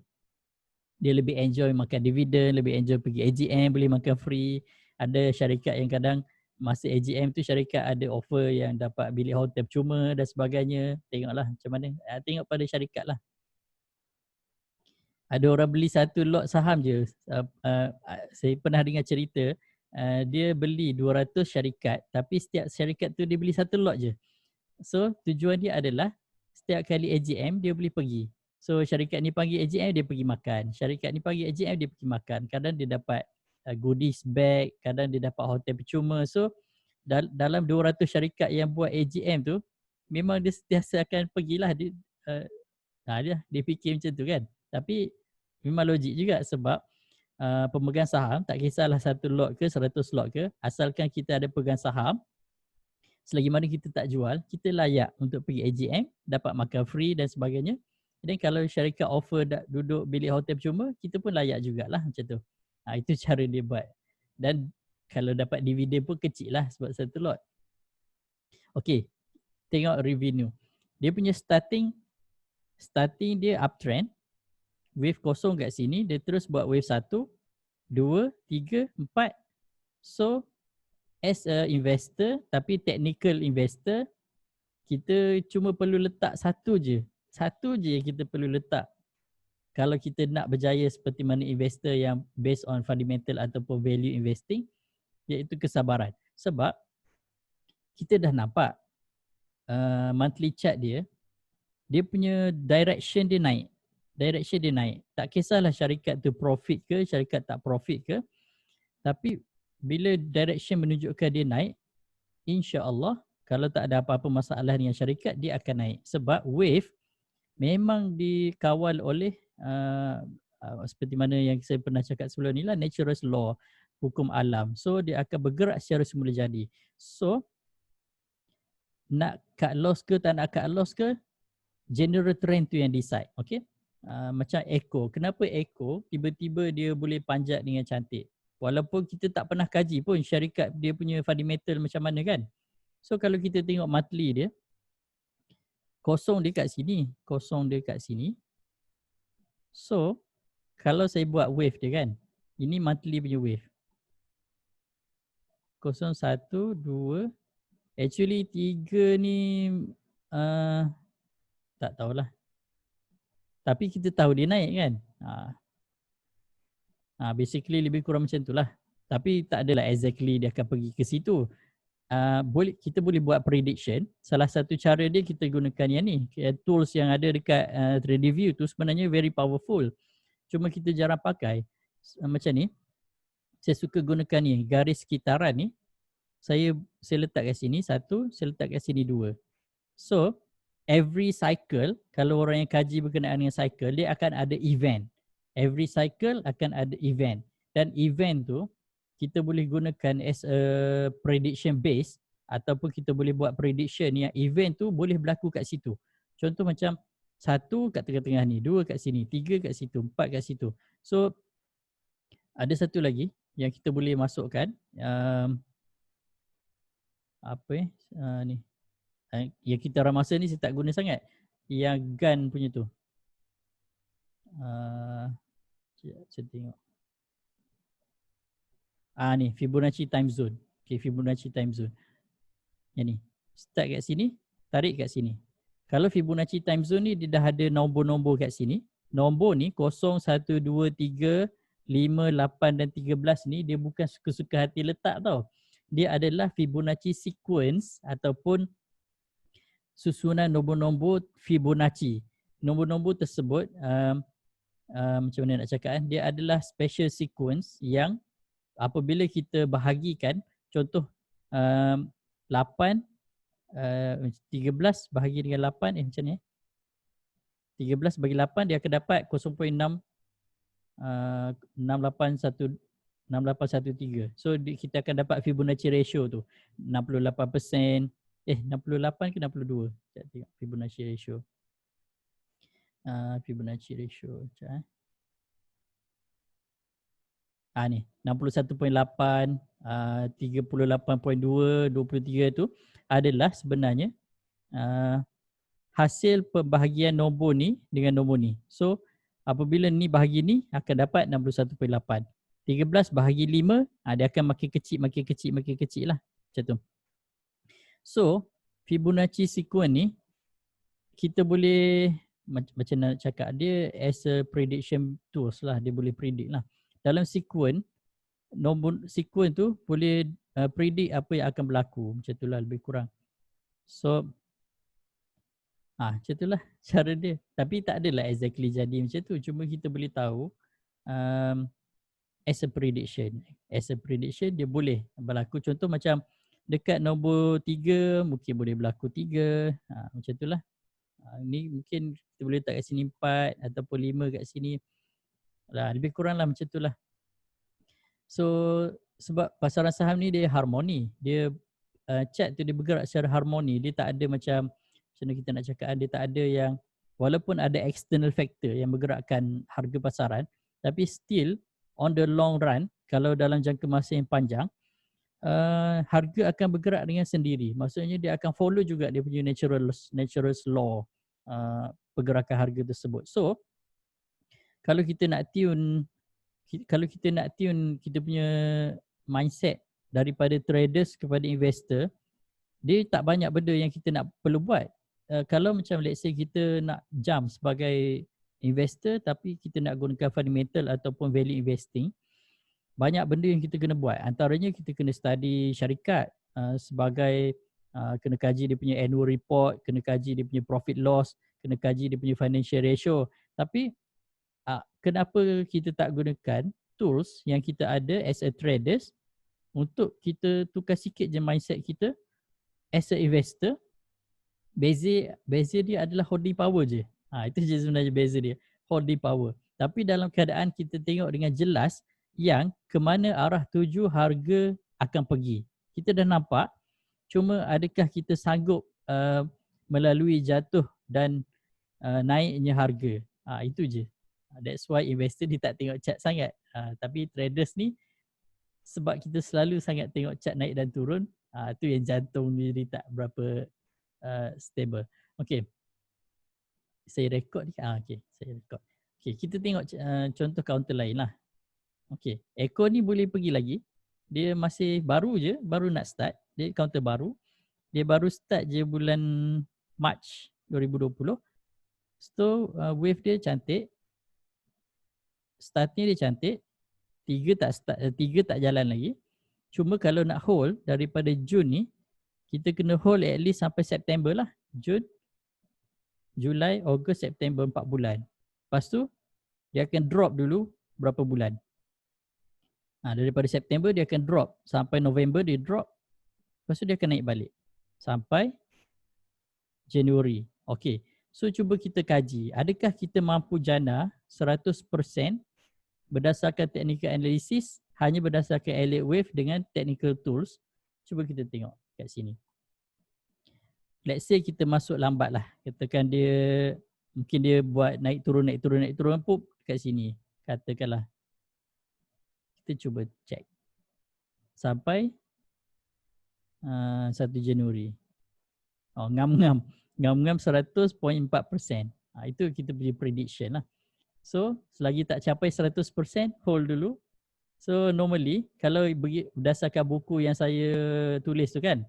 Dia lebih enjoy makan dividen, lebih enjoy pergi AGM, boleh makan free. Ada syarikat yang kadang masa AGM tu syarikat ada offer yang dapat bilik hotel cuma dan sebagainya. Tengoklah macam mana. Tengok pada syarikat lah. Ada orang beli satu lot saham je. Saya pernah dengar cerita, dia beli 200 syarikat, tapi setiap syarikat tu dia beli satu lot je. So tujuan dia adalah setiap kali AGM dia boleh pergi. So syarikat ni panggil AGM, dia pergi makan. Syarikat ni panggil AGM, dia pergi makan. Kadang dia dapat goodies bag, kadang dia dapat hotel percuma. So dalam 200 syarikat yang buat AGM tu, memang dia sentiasa akan pergilah. Dia fikir macam tu kan. Tapi memang logik juga sebab pemegang saham tak kisahlah 1 lot ke 100 lot ke, asalkan kita ada pegang saham, selagi mana kita tak jual, kita layak untuk pergi AGM, dapat makan free dan sebagainya. Dan kalau syarikat offer duduk bilik hotel percuma, kita pun layak jugalah macam tu. Itu cara dia buat. Dan kalau dapat dividen pun kecil lah sebab 1 lot. Okay, tengok revenue. Dia punya starting dia uptrend. Wave kosong kat sini, dia terus buat wave 1, 2, 3, 4. So as a investor, tapi technical investor, kita cuma perlu letak satu je yang kita perlu letak kalau kita nak berjaya seperti mana investor yang based on fundamental ataupun value investing, iaitu kesabaran. Sebab kita dah nampak monthly chart dia punya direction dia naik. direction dia naik. Tak kisahlah syarikat tu profit ke, syarikat tak profit ke, tapi bila direction menunjukkan dia naik, insya-Allah kalau tak ada apa-apa masalah dengan syarikat, dia akan naik. Sebab wave memang dikawal oleh seperti mana yang saya pernah cakap sebelum ni lah, natural law, hukum alam. So dia akan bergerak secara semula jadi. So nak cut loss ke tak nak cut loss ke, general trend tu yang decide. Okay, macam echo. Kenapa echo tiba-tiba dia boleh panjat dengan cantik, walaupun kita tak pernah kaji pun syarikat dia punya fundamental macam mana kan. So kalau kita tengok monthly dia, kosong dia kat sini, kosong dia kat sini. So kalau saya buat wave dia kan, ini monthly punya wave, 0, 1, 2, actually 3 ni tak tahulah. Tapi kita tahu dia naik kan. Basically lebih kurang macam tu lah. Tapi tak adalah exactly dia akan pergi ke situ. Kita boleh buat prediction. Salah satu cara dia kita gunakan yang ni. Tools yang ada dekat TradingView tu sebenarnya very powerful. Cuma kita jarang pakai. Macam ni. Saya suka gunakan ni. Garis sekitaran ni. Saya letak kat sini 1, saya letak kat sini 2. So, every cycle, kalau orang yang kaji berkenaan dengan cycle, dia akan ada event. Every cycle akan ada event. Dan event tu, kita boleh gunakan as a prediction base, ataupun kita boleh buat prediction yang event tu boleh berlaku kat situ. Contoh macam 1 kat tengah-tengah ni, 2 kat sini, 3 kat situ, 4 kat situ. So, ada satu lagi yang kita boleh masukkan. Ni. Yang kita orang masa ni saya tak guna sangat. Yang gun punya tu. Saya tengok. Ni Fibonacci time zone. Okay, Fibonacci time zone. Yang ni. Start kat sini, tarik kat sini. Kalau Fibonacci time zone ni dia dah ada nombor-nombor kat sini. Nombor ni 0, 1, 2, 3, 5, 8 dan 13 ni dia bukan suka-suka hati letak tau. Dia adalah Fibonacci sequence ataupun susunan nombor-nombor Fibonacci. Nombor-nombor tersebut macam mana nak cakap, dia adalah special sequence yang apabila kita bahagikan, contoh 8 13 bahagi dengan 8 macam ni 13 bagi 8 dia akan dapat 0.6 6813. So kita akan dapat Fibonacci ratio tu 68%, 68 ke 62. Sekejap tengok Fibonacci ratio. Fibonacci ratio. Sekejap ni 61.8, 38.2, 23 tu adalah sebenarnya hasil pembahagian nombor ni dengan nombor ni. So apabila ni bahagi ni akan dapat 61.8. 13 bahagi 5, dia akan makin kecil lah. Macam tu. So, Fibonacci sequence ni, kita boleh, macam nak cakap, dia as a prediction tools lah. Dia boleh predict lah. Dalam sequence, nombor sequence tu boleh predict apa yang akan berlaku. Macam tu lah lebih kurang. So, macam tu lah cara dia. Tapi tak adalah exactly jadi macam tu. Cuma kita boleh tahu as a prediction. As a prediction dia boleh berlaku. Contoh macam dekat nombor 3 mungkin boleh berlaku 3. Macam tu lah. Ni mungkin kita boleh letak kat sini 4 ataupun 5 kat sini. Lebih kurang lah macam tu lah. So sebab pasaran saham ni dia harmoni. Dia chart tu dia bergerak secara harmoni. Dia tak ada macam mana kita nak cakap, dia tak ada yang, walaupun ada external factor yang bergerakkan harga pasaran, tapi still on the long run, kalau dalam jangka masa yang panjang, harga akan bergerak dengan sendiri. Maksudnya dia akan follow juga dia punya natural law pergerakan harga tersebut. So kalau kita nak tune kita punya mindset daripada traders kepada investor, dia tak banyak benda yang kita nak perlu buat. Kalau macam let's say kita nak jump sebagai investor tapi kita nak gunakan fundamental ataupun value investing, banyak benda yang kita kena buat. Antaranya kita kena study syarikat sebagai kena kaji dia punya annual report, kena kaji dia punya profit loss, kena kaji dia punya financial ratio. Tapi kenapa kita tak gunakan tools yang kita ada as a traders untuk kita tukar sikit je mindset kita as a investor. Beza dia adalah holding power je. Itu je sebenarnya beza dia, holding power. Tapi dalam keadaan kita tengok dengan jelas yang ke mana arah tuju harga akan pergi. Kita dah nampak, cuma adakah kita sanggup melalui jatuh dan naiknya harga. Itu je. That's why investor dia tak tengok chart sangat. Tapi traders ni sebab kita selalu sangat tengok chart naik dan turun, tu yang jantung ni dia tak berapa stable. Okay. Saya rekod ni. Okay. Saya rekod. Okay. Kita tengok contoh counter lain lah. Okay. Echo ni boleh pergi lagi. Dia masih baru je. Baru nak start. Dia counter baru. Dia baru start je bulan March 2020. So wave dia cantik. Startnya dia cantik. Tiga tak jalan lagi. Cuma kalau nak hold daripada Jun ni, kita kena hold at least sampai September lah. Jun, Julai, Ogos, September, 4 bulan. Lepas tu dia akan drop dulu berapa bulan. Daripada September dia akan drop sampai November dia drop. Lepas tu dia akan naik balik sampai Januari. Okay. So cuba kita kaji, adakah kita mampu jana 100% berdasarkan technical analysis, hanya berdasarkan Elliott wave dengan technical tools. Cuba kita tengok kat sini. Let's say kita masuk lambat lah. Katakan mungkin dia buat naik turun pun kat sini. Katakanlah. Kita cuba check. Sampai 1 Januari. Ngam-ngam 100.4%. Itu kita punya prediction lah. So selagi tak capai 100%, hold dulu. So normally kalau berdasarkan buku yang saya tulis tu kan,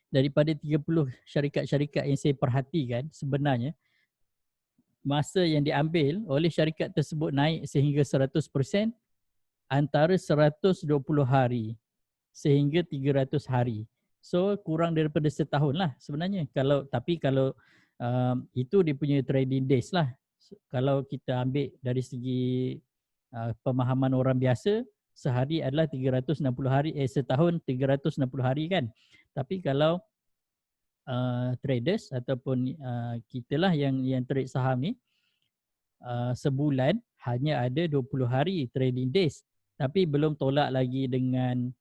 daripada 30 syarikat-syarikat yang saya perhatikan, sebenarnya masa yang diambil oleh syarikat tersebut naik sehingga 100% antara 120 hari sehingga 300 hari. So kurang daripada setahun lah sebenarnya. Tapi kalau itu dia punya trading days lah. Kalau kita ambil dari segi pemahaman orang biasa, sehari adalah 360 hari, setahun 360 hari kan. Tapi kalau traders ataupun kita lah yang trade saham ni, sebulan hanya ada 20 hari trading days. Tapi belum tolak lagi dengan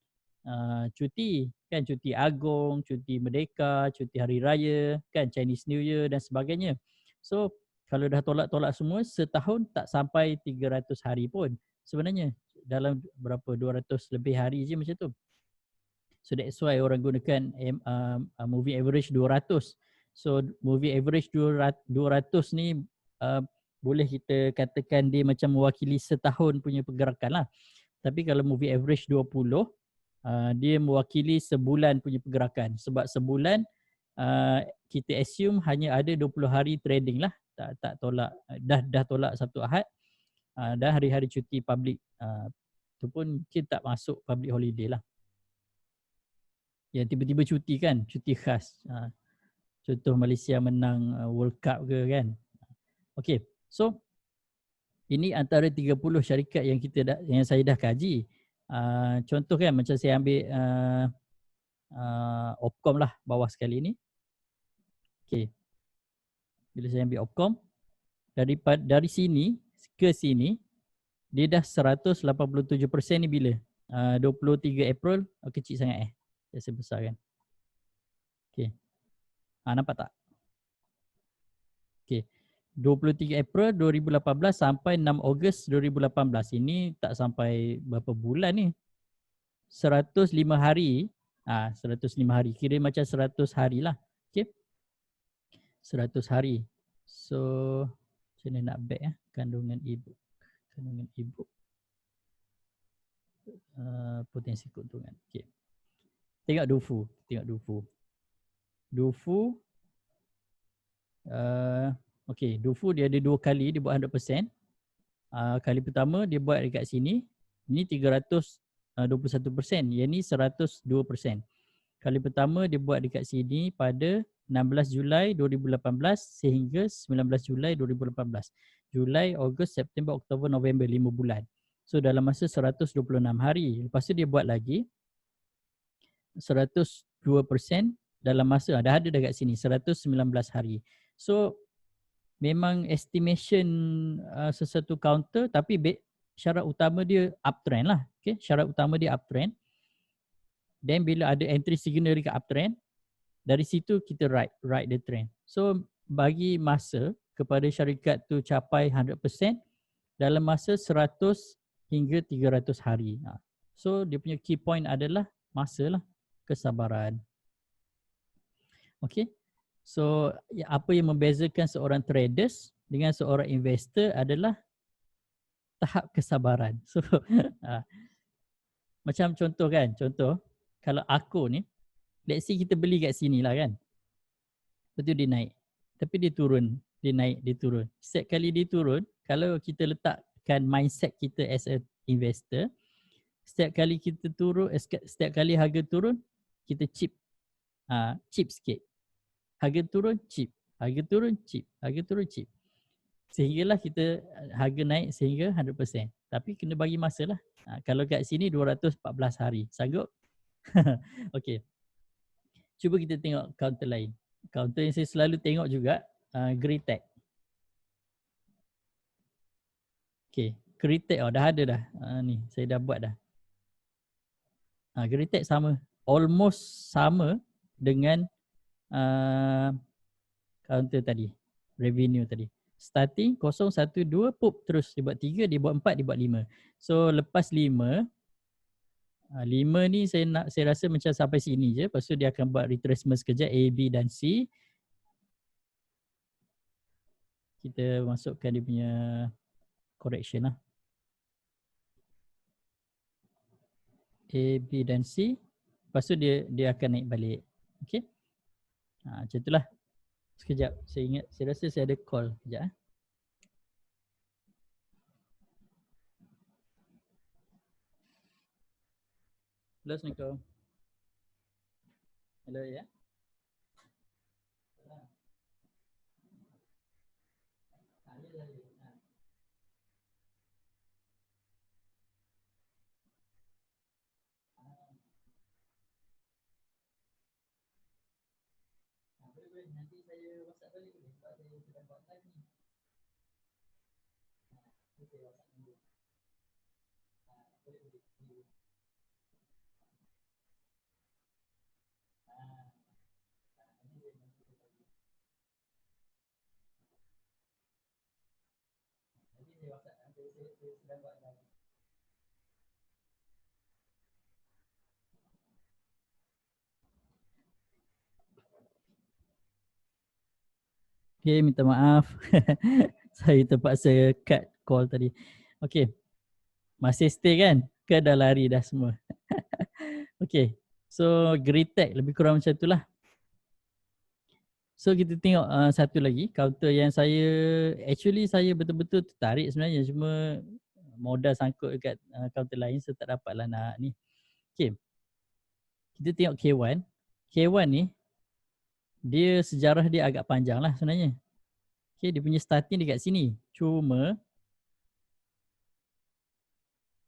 cuti kan, cuti Agong, cuti Merdeka, cuti Hari Raya kan, Chinese New Year dan sebagainya. So kalau dah tolak-tolak semua, setahun tak sampai 300 hari pun sebenarnya, dalam berapa 200 lebih hari je macam tu. So that's why orang gunakan moving average 200. So moving average 200 ni boleh kita katakan dia macam mewakili setahun punya pergerakan lah. Tapi kalau moving average 20, dia mewakili sebulan punya pergerakan. Sebab sebulan kita assume hanya ada 20 hari trading lah. Tak tolak, dah tolak Sabtu Ahad, dan hari-hari cuti public. Tu pun kita tak masuk public holiday lah. Yang tiba-tiba cuti kan, cuti khas. Contoh Malaysia menang World Cup ke kan. Okay, so ini antara 30 syarikat yang saya dah kaji. Contoh kan macam saya ambil Opcom lah bawah sekali ni. Okay. Bila saya ambil Opcom, dari sini ke sini, dia dah 187% ni bila? 23 April, kecil sangat Saya besar kan. Okay. Nampak tak? Okay. 23 April 2018 sampai 6 Ogos 2018. Ini tak sampai berapa bulan ni. 105 hari. 105 hari. Kira macam 100 hari lah. Okay. 100 hari. So, macam mana nak back kandungan e-book. Kandungan e-book. Potensi keuntungan. Okay. Tengok Dufu. Dufu. Okay, Dufu dia ada 2 kali dia buat 100%. Kali pertama dia buat dekat sini. Ini 321%. Yang ni 102%. Kali pertama dia buat dekat sini pada 16 Julai 2018 sehingga 19 Julai 2018. Julai, Ogos, September, Oktober, November, 5 bulan. So dalam masa 126 hari. Lepas tu dia buat lagi 102% dalam masa, dah ada dekat sini, 119 hari. So memang estimation sesuatu counter, tapi syarat utama dia uptrend lah. Okay? Syarat utama dia uptrend. Then bila ada entry signal dekat uptrend, dari situ kita ride the trend. So bagi masa kepada syarikat tu capai 100% dalam masa 100 hingga 300 hari. So dia punya key point adalah masa lah, kesabaran. Okay. So apa yang membezakan seorang traders dengan seorang investor adalah tahap kesabaran. So macam contoh kan, kalau aku ni, let's say kita beli kat sini lah kan. Lepas tu dia naik. Tapi dia turun, dia naik, dia turun. Setiap kali dia turun, kalau kita letakkan mindset kita as a investor, setiap kali kita turun, setiap kali harga turun, kita chip sikit. Harga turun, chip. Harga turun, chip. Harga turun, chip. Sehinggalah kita harga naik sehingga 100%. Tapi kena bagi masa lah. Kalau kat sini 214 hari. Sanggup? Okey. Cuba kita tengok counter lain. Counter yang saya selalu tengok juga, Greentech. Okey, Greentech dah ada dah. Ni, saya dah buat dah. Greentech sama. Almost sama dengan counter tadi. Revenue tadi. Starting 0, 1, 2, pup terus dia buat 3, dia buat 4, dia buat 5. So lepas 5 ni saya rasa macam sampai sini je. Lepas tu dia akan buat retracement sekejap A, B dan C. Kita masukkan dia punya correction lah. A, B dan C. Lepas tu dia akan naik balik. Okay. Macam itulah. Sekejap. Saya rasa saya ada call. Sekejap. Hello, Assalamualaikum. Hello, ya. Nanti saya WhatsApp balik boleh sebab saya sedang buat live ni. Saya WhatsApp dulu. Boleh. Okay, minta maaf. Saya terpaksa cut call tadi. Okay, masih stay kan? Ke dah lari dah semua? Okay, so Greentech lebih kurang macam itulah. So kita tengok satu lagi counter yang saya betul-betul tertarik sebenarnya, cuma modal sangkut dekat counter lain, saya tak dapatlah nak ni. Okay, kita tengok K1. K1 ni dia sejarah dia agak panjang lah sebenarnya. Okay, dia punya starting dekat sini. Cuma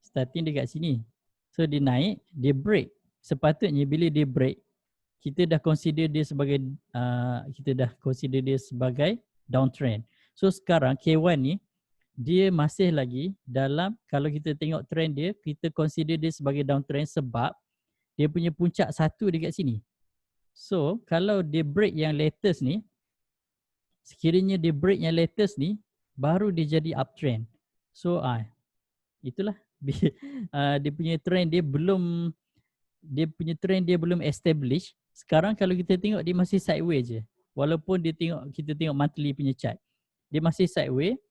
starting dekat sini. So dia naik, dia break. Sepatutnya bila dia break, kita dah consider dia sebagai downtrend. So sekarang K1 ni dia masih lagi dalam, kalau kita tengok trend dia, kita consider dia sebagai downtrend sebab dia punya puncak satu dekat sini. So kalau dia break yang latest ni, sekiranya dia break yang latest ni, baru dia jadi uptrend. So itulah dia punya trend dia belum establish. Sekarang kalau kita tengok dia masih sideways je. Walaupun kita tengok monthly punya chart, dia masih sideways.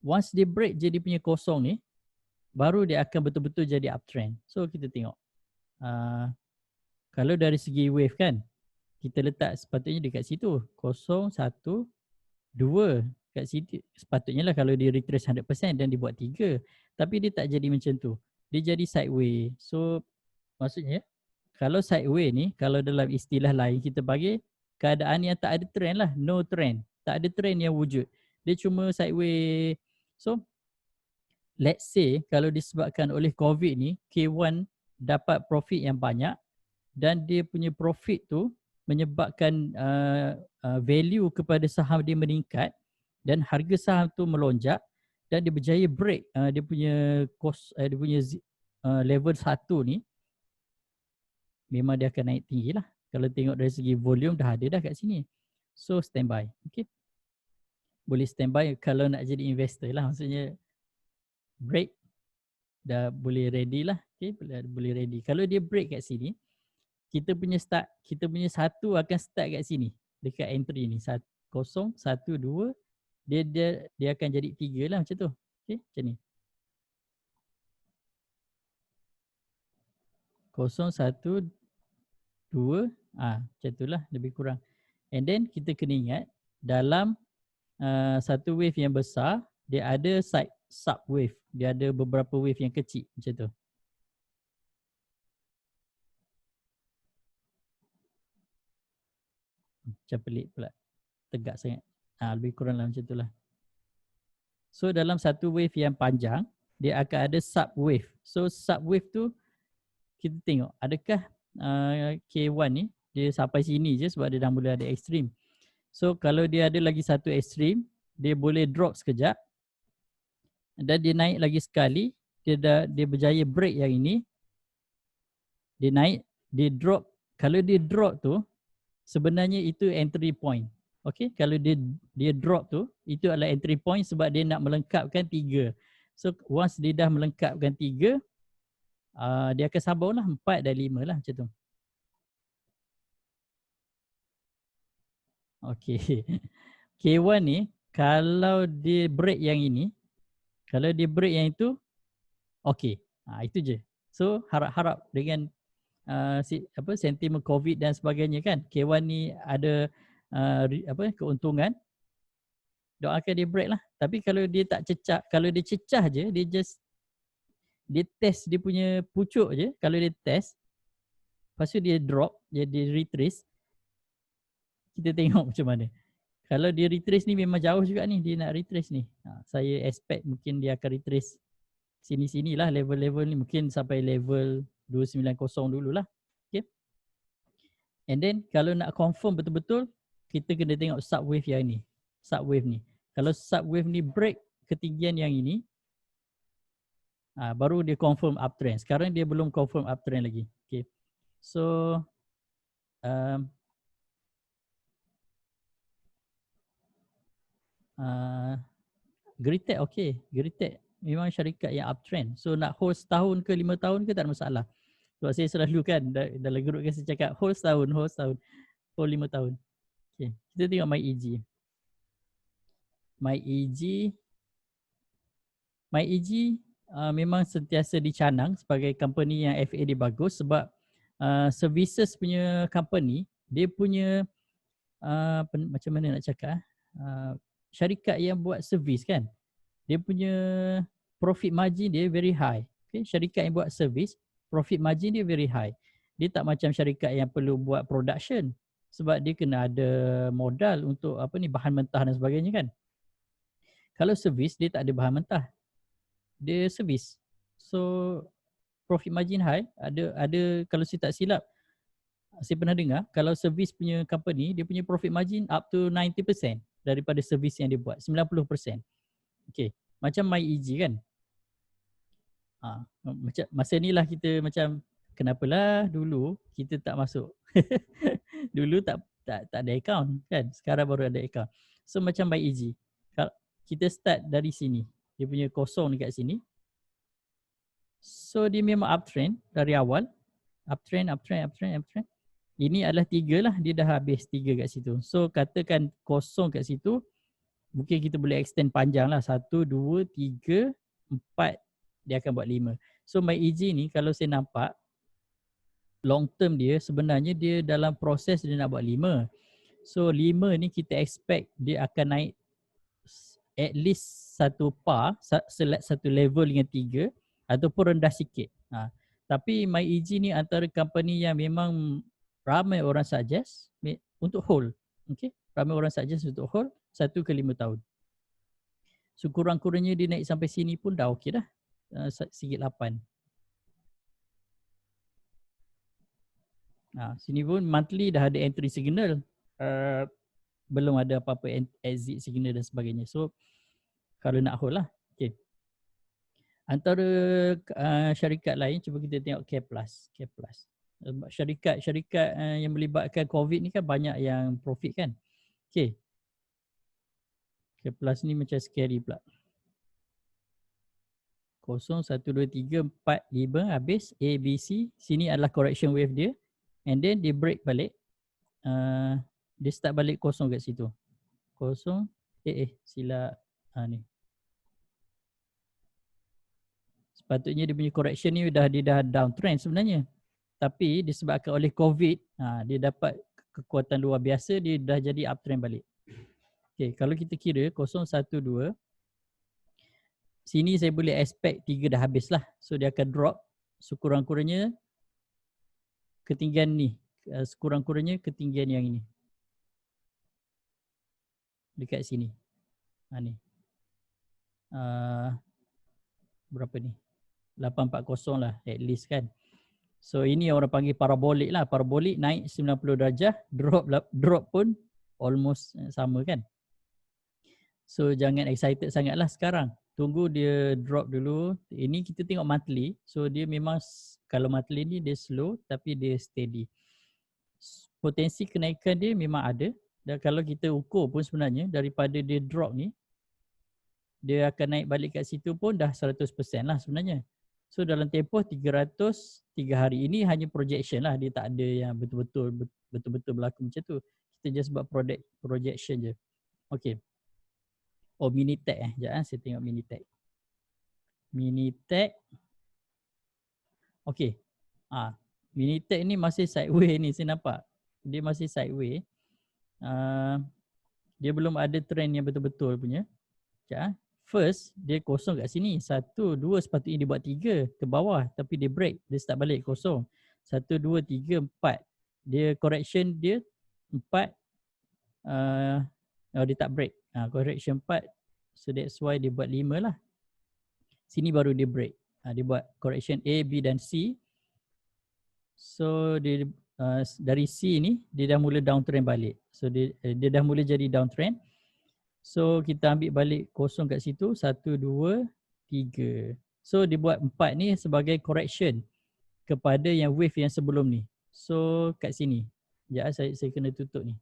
Once dia break je dia punya kosong ni, baru dia akan betul-betul jadi uptrend. So kita tengok. Kalau dari segi wave kan, kita letak sepatutnya dekat situ. 0, 1, 2. Kat situ sepatutnya lah kalau dia retrace 100% dan dia buat 3. Tapi dia tak jadi macam tu. Dia jadi sideways. So maksudnya kalau sideways ni, kalau dalam istilah lain kita bagi keadaan yang tak ada trend lah. No trend. Tak ada trend yang wujud. Dia cuma sideways. So let's say kalau disebabkan oleh COVID ni, K1 dapat profit yang banyak dan dia punya profit tu menyebabkan value kepada saham dia meningkat dan harga saham tu melonjak dan dia berjaya break dia punya level 1 ni, memang dia akan naik tinggi lah. Kalau tengok dari segi volume dah ada dah kat sini. So standby. Okay. Boleh standby kalau nak jadi investor lah. Maksudnya break dah boleh ready lah. Okay. Boleh ready. Kalau dia break kat sini, kita punya satu akan start kat sini. Dekat entry ni. 0, 1, 2. Dia akan jadi 3 lah macam tu. Okay. Macam ni. 0, 1, 2. Macam tu lah lebih kurang. And then kita kena ingat dalam satu wave yang besar, dia ada sub wave. Dia ada beberapa wave yang kecil macam tu. Macam pelik pula. Tegak sangat. Lebih kurang lah macam tu lah. So dalam satu wave yang panjang, dia akan ada sub wave. So sub wave tu kita tengok adakah K1 ni dia sampai sini je sebab dia dah mula ada ekstrim. So kalau dia ada lagi satu ekstrim, dia boleh drop sekejap dan dia naik lagi sekali, dia berjaya break yang ini. Dia naik, dia drop. Kalau dia drop tu sebenarnya itu entry point. Okay, kalau dia drop tu, itu adalah entry point sebab dia nak melengkapkan 3. So once dia dah melengkapkan 3, dia akan sambung lah 4 dan 5 lah macam tu. Okay. K1 ni kalau dia break yang ini, kalau dia break yang itu, okay. Itu je. So harap-harap dengan sentimen COVID dan sebagainya kan, K1 ni ada keuntungan, doakan dia break lah. Tapi kalau dia tak cecah, kalau dia cecah je, dia test dia punya pucuk je, kalau dia test, lepas tu dia drop, dia retrace, kita tengok macam mana. Kalau dia retrace ni memang jauh juga ni, dia nak retrace ni. Saya expect mungkin dia akan retrace sini-sini lah level-level ni, mungkin sampai level 290 dululah. Okay. And then kalau nak confirm betul-betul, kita kena tengok subwave yang ni. Subwave ni. Kalau subwave ni break ketinggian yang ini, baru dia confirm uptrend. Sekarang dia belum confirm uptrend lagi. Okay. So Greatech okay. Greatech memang syarikat yang uptrend. So nak hold setahun ke 5 tahun ke tak ada masalah. Sebab saya selalu kan dalam group kan saya cakap hold setahun, hold 5 tahun. Okay. Kita tengok MyEG. MyEG memang sentiasa dicanang sebagai company yang FA dia bagus sebab services punya company, dia punya macam mana nak cakap, syarikat yang buat servis kan, dia punya profit margin dia very high. Okay? Syarikat yang buat servis, profit margin dia very high. Dia tak macam syarikat yang perlu buat production sebab dia kena ada modal untuk bahan mentah dan sebagainya kan. Kalau servis dia tak ada bahan mentah, dia servis. So profit margin high. Ada kalau saya tak silap, saya pernah dengar kalau servis punya company, dia punya profit margin up to 90% daripada servis yang dia buat, 90%. Okay, macam MyEG kan. Macam masa ni lah kita macam kenapalah dulu kita tak masuk. Dulu tak ada account kan, sekarang baru ada account. So macam MyEG, kalau kita start dari sini, dia punya kosong dekat sini. So dia memang uptrend dari awal. Uptrend. Ini adalah 3 lah, dia dah habis 3 kat situ. So katakan kosong kat situ, mungkin kita boleh extend panjang lah. 1, 2, 3, 4, dia akan buat 5. So MyEG ni kalau saya nampak, long term dia sebenarnya dia dalam proses dia nak buat 5. So 5 ni kita expect dia akan naik at least satu level dengan 3 ataupun rendah sikit. Tapi MyEG ni antara company yang memang ramai orang suggest untuk hold. Okay? Ramai orang suggest untuk hold 1 ke 5 tahun. Sekurang-kurangnya dia naik sampai sini pun dah okey dah. Sikit 8. Sini pun monthly dah ada entry signal. Belum ada apa-apa exit signal dan sebagainya. So kalau nak hold lah. Okay. Antara syarikat lain, cuba kita tengok Care Plus. Syarikat yang melibatkan COVID ni kan banyak yang profit kan. Okay. Care Plus ni macam scary pula. 0, 1, 2, 3, 4, 5 habis A, B, C. Sini adalah correction wave dia. And then dia break balik. Dia start balik kosong kat situ. Kosong. Silap. Ni. Sepatutnya dia punya correction ni dia dah downtrend sebenarnya. Tapi disebabkan oleh COVID, dia dapat kekuatan luar biasa, dia dah jadi uptrend balik. Okay, kalau kita kira 0, 1, 2. Sini saya boleh expect 3 dah habis lah. So dia akan drop sekurang-kurangnya ketinggian ni. Sekurang-kurangnya ketinggian yang ini. Dekat sini. Ni. Berapa ni? 840 lah at least kan. So ini yang orang panggil parabolik lah. Parabolik naik 90 darjah, drop pun almost sama kan. So jangan excited sangat lah sekarang. Tunggu dia drop dulu. Ini kita tengok monthly. So dia memang kalau monthly ni dia slow tapi dia steady. Potensi kenaikan dia memang ada. Dan kalau kita ukur pun sebenarnya daripada dia drop ni, dia akan naik balik kat situ pun dah 100% lah sebenarnya. So dalam tempoh 303 hari ini hanya projection lah. Dia tak ada yang betul-betul berlaku macam tu. Kita just buat projection je. Okay. Oh, Minitech sekejap saya tengok Minitech. Minitech. Okay. Minitech ni masih sideways ni saya nampak. Dia masih sideways. Dia belum ada trend yang betul-betul punya. Sekejap. First, dia kosong kat sini. 1, 2, sepatutnya dia buat 3 ke bawah. Tapi dia break. Dia start balik kosong. 1, 2, 3, 4. Dia correction dia 4. Dia tak break. Correction 4. So that's why dia buat 5 lah. Sini baru dia break. Dia buat correction A, B dan C. So dia dari C ni dia dah mula downtrend balik. So dia dah mula jadi downtrend. So kita ambil balik kosong kat situ. 1, 2, 3. So dia buat 4 ni sebagai correction kepada yang wave yang sebelum ni. So kat sini. Sekejap saya kena tutup ni.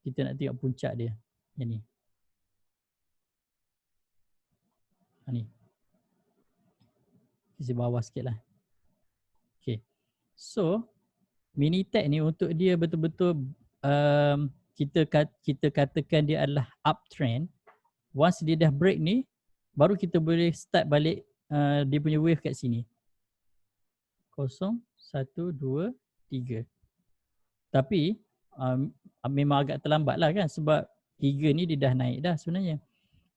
Kita nak tengok puncak dia. Yang ni. Ni. Sisi bawah sikit lah. Okay. So Minitech ni untuk dia betul-betul kita katakan dia adalah uptrend. Once dia dah break ni, baru kita boleh start balik dia punya wave kat sini. 0, 1, 2, 3. Tapi memang agak terlambat lah kan sebab 3 ni dia dah naik dah sebenarnya.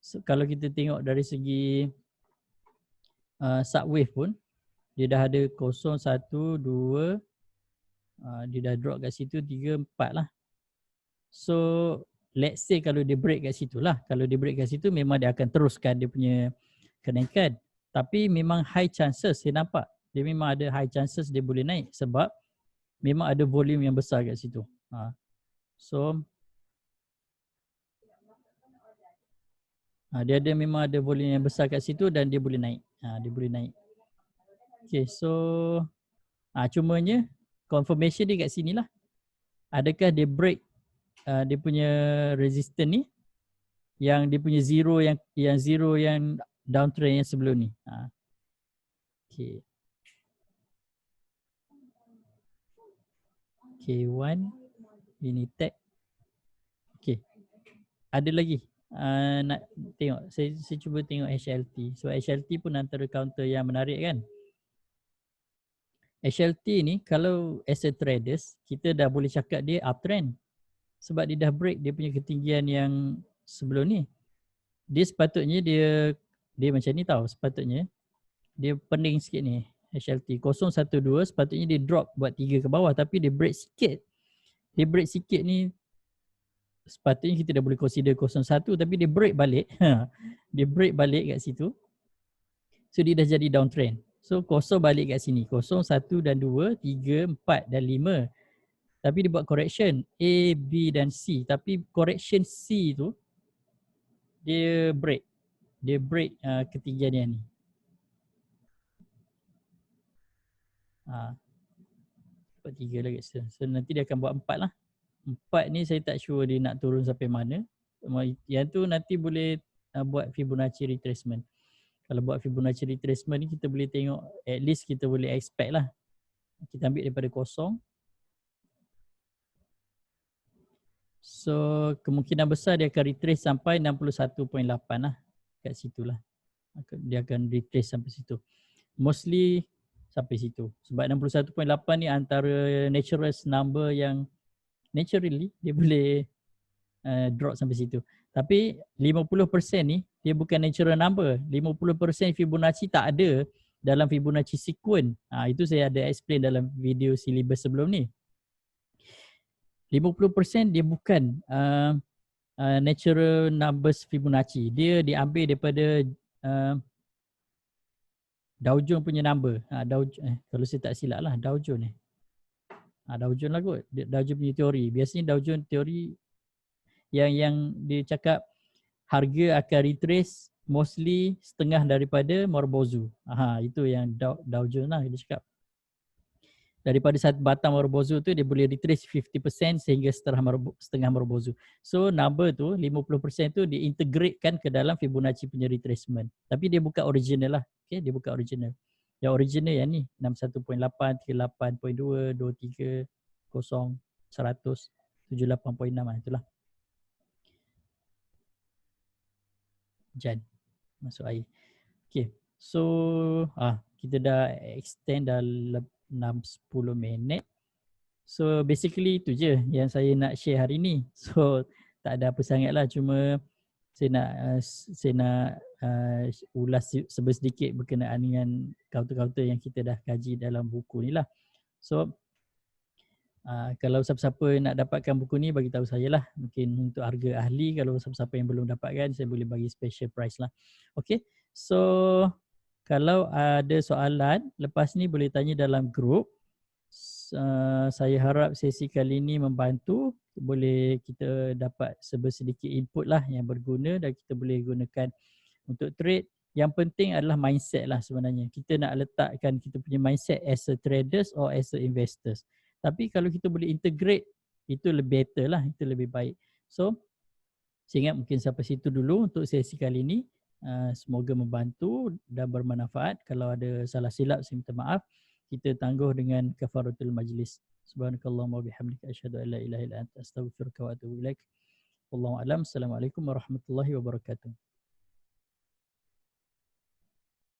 So, kalau kita tengok dari segi subwave pun, dia dah ada 0, 1, 2, dia dah drop kat situ 3, 4 lah. So let's say kalau dia break kat situ lah. Kalau dia break kat situ memang dia akan teruskan dia punya kenaikan. Tapi memang high chances saya nampak. Dia memang ada high chances dia boleh naik sebab memang ada volume yang besar kat situ. So dia ada memang ada volume yang besar kat situ dan dia boleh naik. Dia boleh naik. Okay, so cumanya confirmation dia kat sini lah. Adakah dia break dia punya resistance ni yang dia punya zero yang downtrend yang sebelum ni. Okay. K1 Minitech. Okay. Ada lagi. Nak tengok, saya cuba tengok HLT. So HLT pun antara counter yang menarik kan. HLT ni kalau as a traders kita dah boleh cakap dia uptrend. Sebab dia dah break dia punya ketinggian yang sebelum ni. Dia sepatutnya dia macam ni tau. Sepatutnya dia pening sikit ni HLT 012 sepatutnya dia drop buat 3 ke bawah tapi dia break sikit. Dia break sikit ni sepatutnya kita dah boleh consider 01 tapi dia break balik. Dia break balik kat situ. So dia dah jadi downtrend. So kosong balik kat sini. 0, 1 dan 2, 3, 4 dan 5. Tapi dia buat correction A, B dan C. Tapi correction C tu dia break. Dia break ketinggian yang ni. Buat 3 lah kat situ. So nanti dia akan buat 4 lah. 4 ni saya tak sure dia nak turun sampai mana. Yang tu nanti boleh buat Fibonacci retracement. Kalau buat Fibonacci retracement ni kita boleh tengok, at least kita boleh expect lah. Kita ambil daripada kosong. So kemungkinan besar dia akan retrace sampai 61.8 lah. Kat situ lah. Dia akan retrace sampai situ. Mostly sampai situ. Sebab 61.8 ni antara natural number yang naturally dia boleh drop sampai situ. Tapi 50% ni dia bukan natural number. 50% Fibonacci tak ada dalam Fibonacci sequence. Itu saya ada explain dalam video syllabus sebelum ni. 50% dia bukan natural numbers Fibonacci. Dia diambil daripada Dow Jones punya number. Kalau saya tak silap lah Dow Jones ni. Dow Jones lah kot. Dow Jones punya teori. Biasanya Dow Jones teori yang dia cakap harga akan retrace mostly setengah daripada Marubozu. Itu yang Dow Jones lah dia cakap. Daripada satu batang Marubozu tu dia boleh retrace 50% sehingga setengah Marubozu. So number tu 50% tu diintegratekan ke dalam Fibonacci punya retracement. Tapi dia bukan original lah. Okay, dia bukan original. Yang original yang ni 61.8, 38.2, 23, 0, 100, 78.6 itulah. Jan masuk air. Okay. So kita dah extend dah 6-10 minit. So basically itu je yang saya nak share hari ni. So tak ada apa sangat lah, cuma saya nak ulas sedikit berkenaan dengan counter-counter yang kita dah kaji dalam buku ni lah. So kalau siapa-siapa nak dapatkan buku ni bagi tahu saya lah. Mungkin untuk harga ahli, kalau siapa-siapa yang belum dapatkan saya boleh bagi special price lah. Okay. So kalau ada soalan lepas ni boleh tanya dalam group. Saya harap sesi kali ini membantu, boleh kita dapat sedikit input lah yang berguna dan kita boleh gunakan untuk trade. Yang penting adalah mindset lah sebenarnya. Kita nak letakkan kita punya mindset as a traders or as a investors. Tapi kalau kita boleh integrate, itu lebih better lah, itu lebih baik. So saya ingat mungkin sampai situ dulu untuk sesi kali ini. Semoga membantu dan bermanfaat. Kalau ada salah silap saya minta maaf. Kita tangguh dengan kafaratul majlis. Subhanakallahumma wabihamdika asyhadu an la ilaha illa anta astaghfiruka wa atubu ilaik. Wallahu a'lam. Assalamualaikum warahmatullahi wabarakatuh.